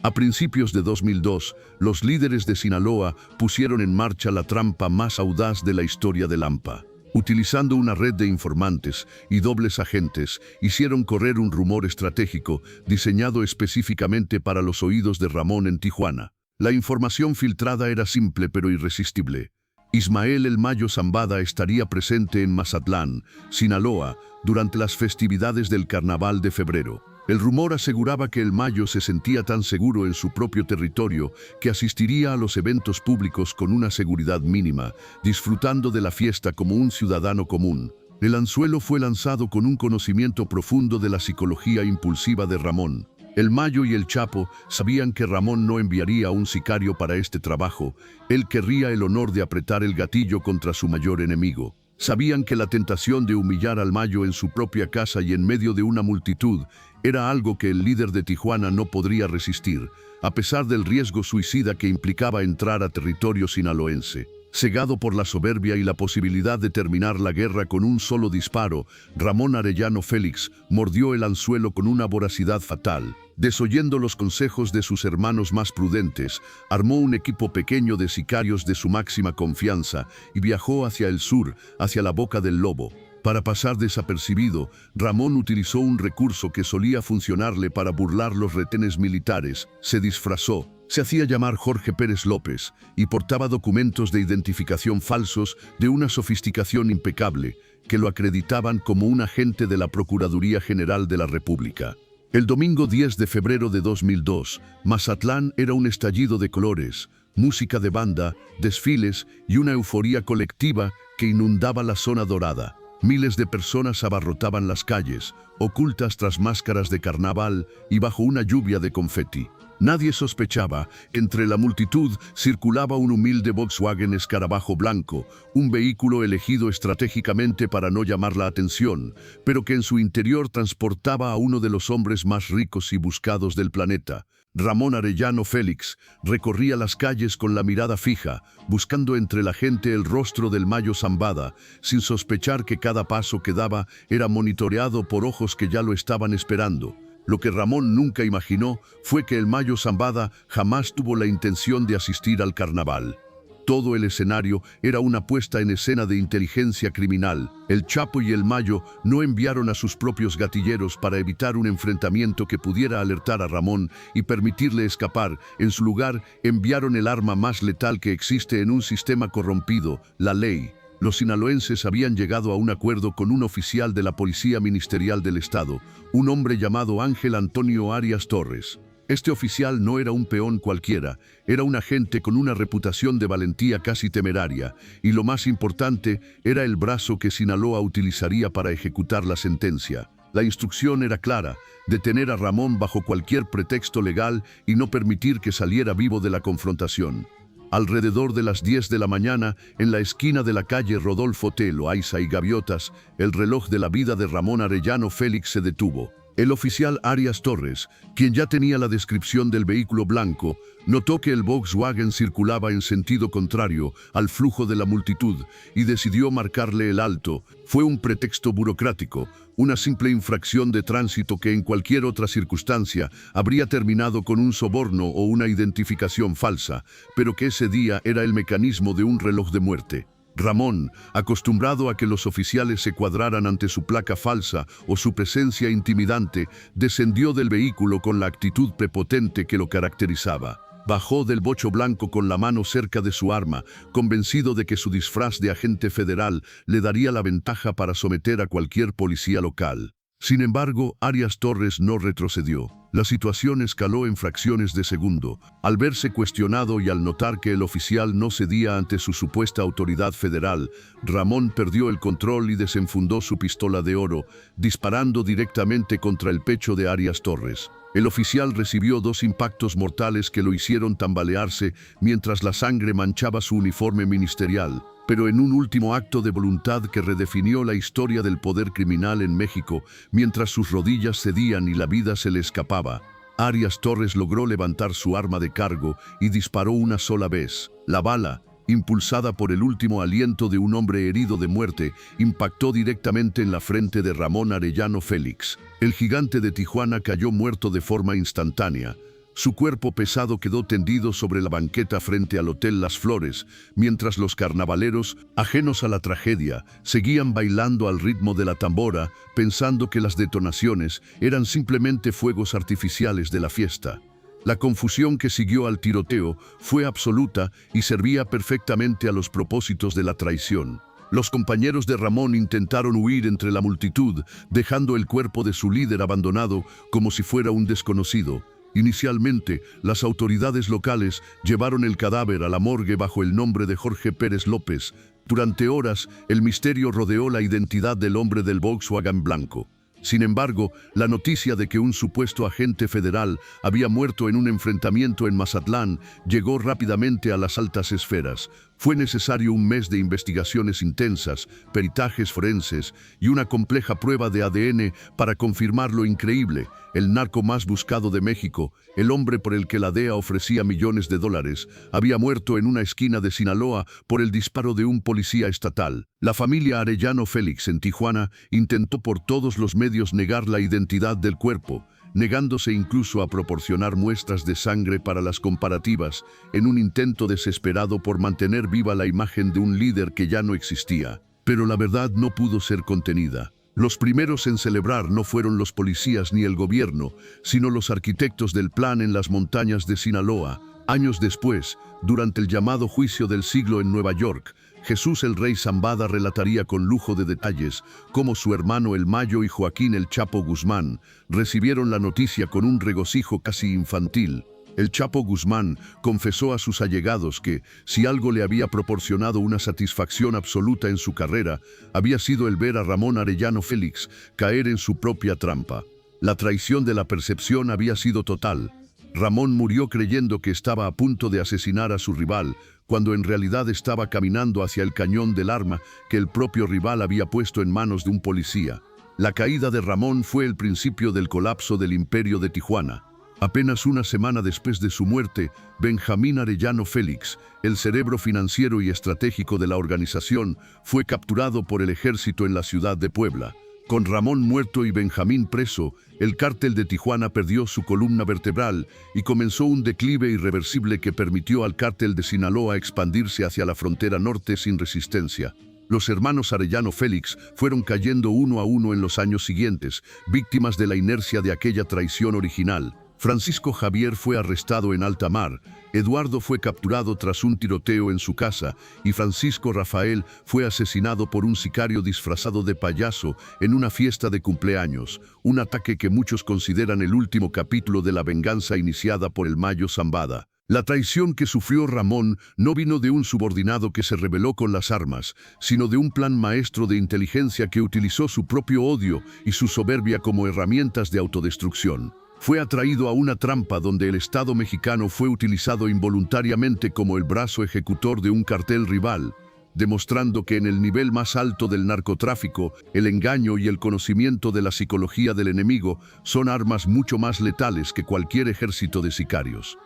A principios de 2002, los líderes de Sinaloa pusieron en marcha la trampa más audaz de la historia de Lampa. Utilizando una red de informantes y dobles agentes, hicieron correr un rumor estratégico diseñado específicamente para los oídos de Ramón en Tijuana. La información filtrada era simple pero irresistible. Ismael el Mayo Zambada estaría presente en Mazatlán, Sinaloa, durante las festividades del Carnaval de febrero. El rumor aseguraba que el Mayo se sentía tan seguro en su propio territorio que asistiría a los eventos públicos con una seguridad mínima, disfrutando de la fiesta como un ciudadano común. El anzuelo fue lanzado con un conocimiento profundo de la psicología impulsiva de Ramón. El Mayo y el Chapo sabían que Ramón no enviaría a un sicario para este trabajo. Él querría el honor de apretar el gatillo contra su mayor enemigo. Sabían que la tentación de humillar al Mayo en su propia casa y en medio de una multitud era algo que el líder de Tijuana no podría resistir, a pesar del riesgo suicida que implicaba entrar a territorio sinaloense. Cegado por la soberbia y la posibilidad de terminar la guerra con un solo disparo, Ramón Arellano Félix mordió el anzuelo con una voracidad fatal. Desoyendo los consejos de sus hermanos más prudentes, armó un equipo pequeño de sicarios de su máxima confianza y viajó hacia el sur, hacia la Boca del Lobo. Para pasar desapercibido, Ramón utilizó un recurso que solía funcionarle para burlar los retenes militares. Se disfrazó. Se hacía llamar Jorge Pérez López y portaba documentos de identificación falsos de una sofisticación impecable que lo acreditaban como un agente de la Procuraduría General de la República. El domingo 10 de febrero de 2002, Mazatlán era un estallido de colores, música de banda, desfiles y una euforía colectiva que inundaba la zona dorada. Miles de personas abarrotaban las calles, ocultas tras máscaras de carnaval y bajo una lluvia de confeti. Nadie sospechaba que entre la multitud circulaba un humilde Volkswagen Escarabajo blanco, un vehículo elegido estratégicamente para no llamar la atención, pero que en su interior transportaba a uno de los hombres más ricos y buscados del planeta. Ramón Arellano Félix recorría las calles con la mirada fija, buscando entre la gente el rostro del Mayo Zambada, sin sospechar que cada paso que daba era monitoreado por ojos que ya lo estaban esperando. Lo que Ramón nunca imaginó fue que el Mayo Zambada jamás tuvo la intención de asistir al carnaval. Todo el escenario era una puesta en escena de inteligencia criminal. El Chapo y el Mayo no enviaron a sus propios gatilleros para evitar un enfrentamiento que pudiera alertar a Ramón y permitirle escapar. En su lugar, enviaron el arma más letal que existe en un sistema corrompido, la ley. Los sinaloenses habían llegado a un acuerdo con un oficial de la Policía Ministerial del Estado, un hombre llamado Ángel Antonio Arias Torres. Este oficial no era un peón cualquiera, era un agente con una reputación de valentía casi temeraria, y lo más importante, era el brazo que Sinaloa utilizaría para ejecutar la sentencia. La instrucción era clara: detener a Ramón bajo cualquier pretexto legal y no permitir que saliera vivo de la confrontación. Alrededor de las 10 de la mañana, en la esquina de la calle Rodolfo T. Loaiza y Gaviotas, el reloj de la vida de Ramón Arellano Félix se detuvo. El oficial Arias Torres, quien ya tenía la descripción del vehículo blanco, notó que el Volkswagen circulaba en sentido contrario al flujo de la multitud y decidió marcarle el alto. Fue un pretexto burocrático, una simple infracción de tránsito que en cualquier otra circunstancia habría terminado con un soborno o una identificación falsa, pero que ese día era el mecanismo de un reloj de muerte. Ramón, acostumbrado a que los oficiales se cuadraran ante su placa falsa o su presencia intimidante, descendió del vehículo con la actitud prepotente que lo caracterizaba. Bajó del bocho blanco con la mano cerca de su arma, convencido de que su disfraz de agente federal le daría la ventaja para someter a cualquier policía local. Sin embargo, Arias Torres no retrocedió. La situación escaló en fracciones de segundo. Al verse cuestionado y al notar que el oficial no cedía ante su supuesta autoridad federal, Ramón perdió el control y desenfundó su pistola de oro, disparando directamente contra el pecho de Arias Torres. El oficial recibió 2 impactos mortales que lo hicieron tambalearse mientras la sangre manchaba su uniforme ministerial. Pero en un último acto de voluntad que redefinió la historia del poder criminal en México, mientras sus rodillas cedían y la vida se le escapaba, Arias Torres logró levantar su arma de cargo y disparó una sola vez. La bala, impulsada por el último aliento de un hombre herido de muerte, impactó directamente en la frente de Ramón Arellano Félix. El gigante de Tijuana cayó muerto de forma instantánea. Su cuerpo pesado quedó tendido sobre la banqueta frente al Hotel Las Flores, mientras los carnavaleros, ajenos a la tragedia, seguían bailando al ritmo de la tambora, pensando que las detonaciones eran simplemente fuegos artificiales de la fiesta. La confusión que siguió al tiroteo fue absoluta y servía perfectamente a los propósitos de la traición. Los compañeros de Ramón intentaron huir entre la multitud, dejando el cuerpo de su líder abandonado como si fuera un desconocido. Inicialmente, las autoridades locales llevaron el cadáver a la morgue bajo el nombre de Jorge Pérez López. Durante horas, el misterio rodeó la identidad del hombre del Volkswagen blanco. Sin embargo, la noticia de que un supuesto agente federal había muerto en un enfrentamiento en Mazatlán llegó rápidamente a las altas esferas. Fue necesario un mes de investigaciones intensas, peritajes forenses y una compleja prueba de ADN para confirmar lo increíble. El narco más buscado de México, el hombre por el que la DEA ofrecía millones de dólares, había muerto en una esquina de Sinaloa por el disparo de un policía estatal. La familia Arellano Félix en Tijuana intentó por todos los medios negar la identidad del cuerpo, negándose incluso a proporcionar muestras de sangre para las comparativas, en un intento desesperado por mantener viva la imagen de un líder que ya no existía. Pero la verdad no pudo ser contenida. Los primeros en celebrar no fueron los policías ni el gobierno, sino los arquitectos del plan en las montañas de Sinaloa. Años después, durante el llamado Juicio del Siglo en Nueva York, Jesús el Rey Zambada relataría con lujo de detalles cómo su hermano El Mayo y Joaquín El Chapo Guzmán recibieron la noticia con un regocijo casi infantil. El Chapo Guzmán confesó a sus allegados que, si algo le había proporcionado una satisfacción absoluta en su carrera, había sido el ver a Ramón Arellano Félix caer en su propia trampa. La traición de la percepción había sido total. Ramón murió creyendo que estaba a punto de asesinar a su rival, cuando en realidad estaba caminando hacia el cañón del arma que el propio rival había puesto en manos de un policía. La caída de Ramón fue el principio del colapso del imperio de Tijuana. Apenas una semana después de su muerte, Benjamín Arellano Félix, el cerebro financiero y estratégico de la organización, fue capturado por el ejército en la ciudad de Puebla. Con Ramón muerto y Benjamín preso, el cártel de Tijuana perdió su columna vertebral y comenzó un declive irreversible que permitió al cártel de Sinaloa expandirse hacia la frontera norte sin resistencia. Los hermanos Arellano Félix fueron cayendo uno a uno en los años siguientes, víctimas de la inercia de aquella traición original. Francisco Javier fue arrestado en alta mar, Eduardo fue capturado tras un tiroteo en su casa y Francisco Rafael fue asesinado por un sicario disfrazado de payaso en una fiesta de cumpleaños, un ataque que muchos consideran el último capítulo de la venganza iniciada por el Mayo Zambada. La traición que sufrió Ramón no vino de un subordinado que se rebeló con las armas, sino de un plan maestro de inteligencia que utilizó su propio odio y su soberbia como herramientas de autodestrucción. Fue atraído a una trampa donde el Estado mexicano fue utilizado involuntariamente como el brazo ejecutor de un cartel rival, demostrando que en el nivel más alto del narcotráfico, el engaño y el conocimiento de la psicología del enemigo son armas mucho más letales que cualquier ejército de sicarios.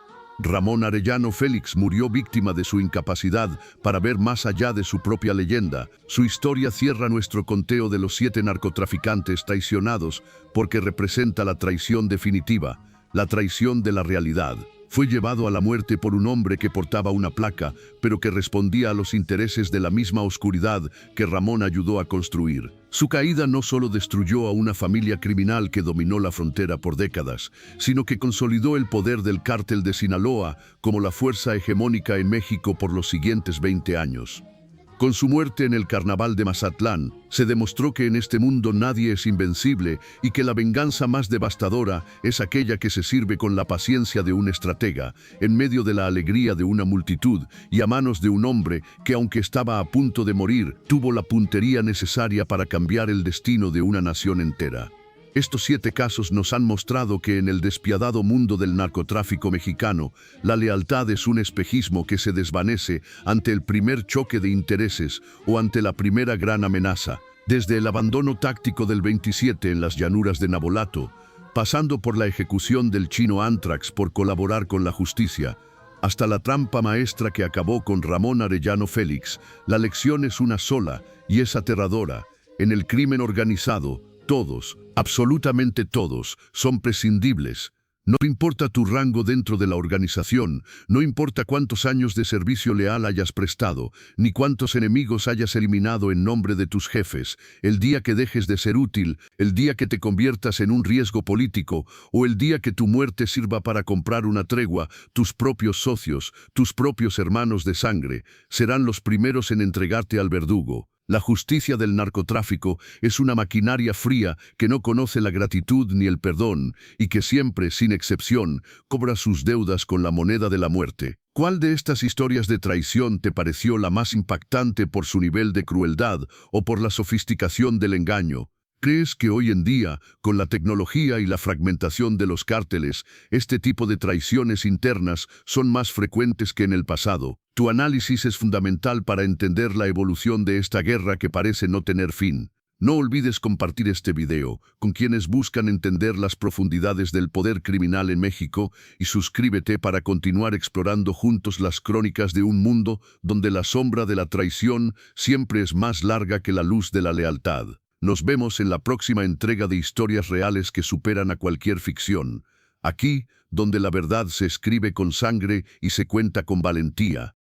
Ramón Arellano Félix murió víctima de su incapacidad para ver más allá de su propia leyenda. Su historia cierra nuestro conteo de los 7 narcotraficantes traicionados porque representa la traición definitiva, la traición de la realidad. Fue llevado a la muerte por un hombre que portaba una placa, pero que respondía a los intereses de la misma oscuridad que Ramón ayudó a construir. Su caída no solo destruyó a una familia criminal que dominó la frontera por décadas, sino que consolidó el poder del cártel de Sinaloa como la fuerza hegemónica en México por los siguientes 20 años. Con su muerte en el Carnaval de Mazatlán, se demostró que en este mundo nadie es invencible y que la venganza más devastadora es aquella que se sirve con la paciencia de un estratega, en medio de la alegría de una multitud y a manos de un hombre que, aunque estaba a punto de morir, tuvo la puntería necesaria para cambiar el destino de una nación entera. Estos 7 casos nos han mostrado que en el despiadado mundo del narcotráfico mexicano, la lealtad es un espejismo que se desvanece ante el primer choque de intereses o ante la primera gran amenaza. Desde el abandono táctico del 27 en las llanuras de Nabolato, pasando por la ejecución del chino Antrax por colaborar con la justicia, hasta la trampa maestra que acabó con Ramón Arellano Félix, la lección es una sola y es aterradora. En el crimen organizado, todos, absolutamente todos, son prescindibles. No importa tu rango dentro de la organización, no importa cuántos años de servicio leal hayas prestado, ni cuántos enemigos hayas eliminado en nombre de tus jefes, el día que dejes de ser útil, el día que te conviertas en un riesgo político, o el día que tu muerte sirva para comprar una tregua, tus propios socios, tus propios hermanos de sangre, serán los primeros en entregarte al verdugo. La justicia del narcotráfico es una maquinaria fría que no conoce la gratitud ni el perdón y que siempre, sin excepción, cobra sus deudas con la moneda de la muerte. ¿Cuál de estas historias de traición te pareció la más impactante por su nivel de crueldad o por la sofisticación del engaño? ¿Crees que hoy en día, con la tecnología y la fragmentación de los cárteles, este tipo de traiciones internas son más frecuentes que en el pasado? Tu análisis es fundamental para entender la evolución de esta guerra que parece no tener fin. No olvides compartir este video con quienes buscan entender las profundidades del poder criminal en México y suscríbete para continuar explorando juntos las crónicas de un mundo donde la sombra de la traición siempre es más larga que la luz de la lealtad. Nos vemos en la próxima entrega de historias reales que superan a cualquier ficción. Aquí, donde la verdad se escribe con sangre y se cuenta con valentía.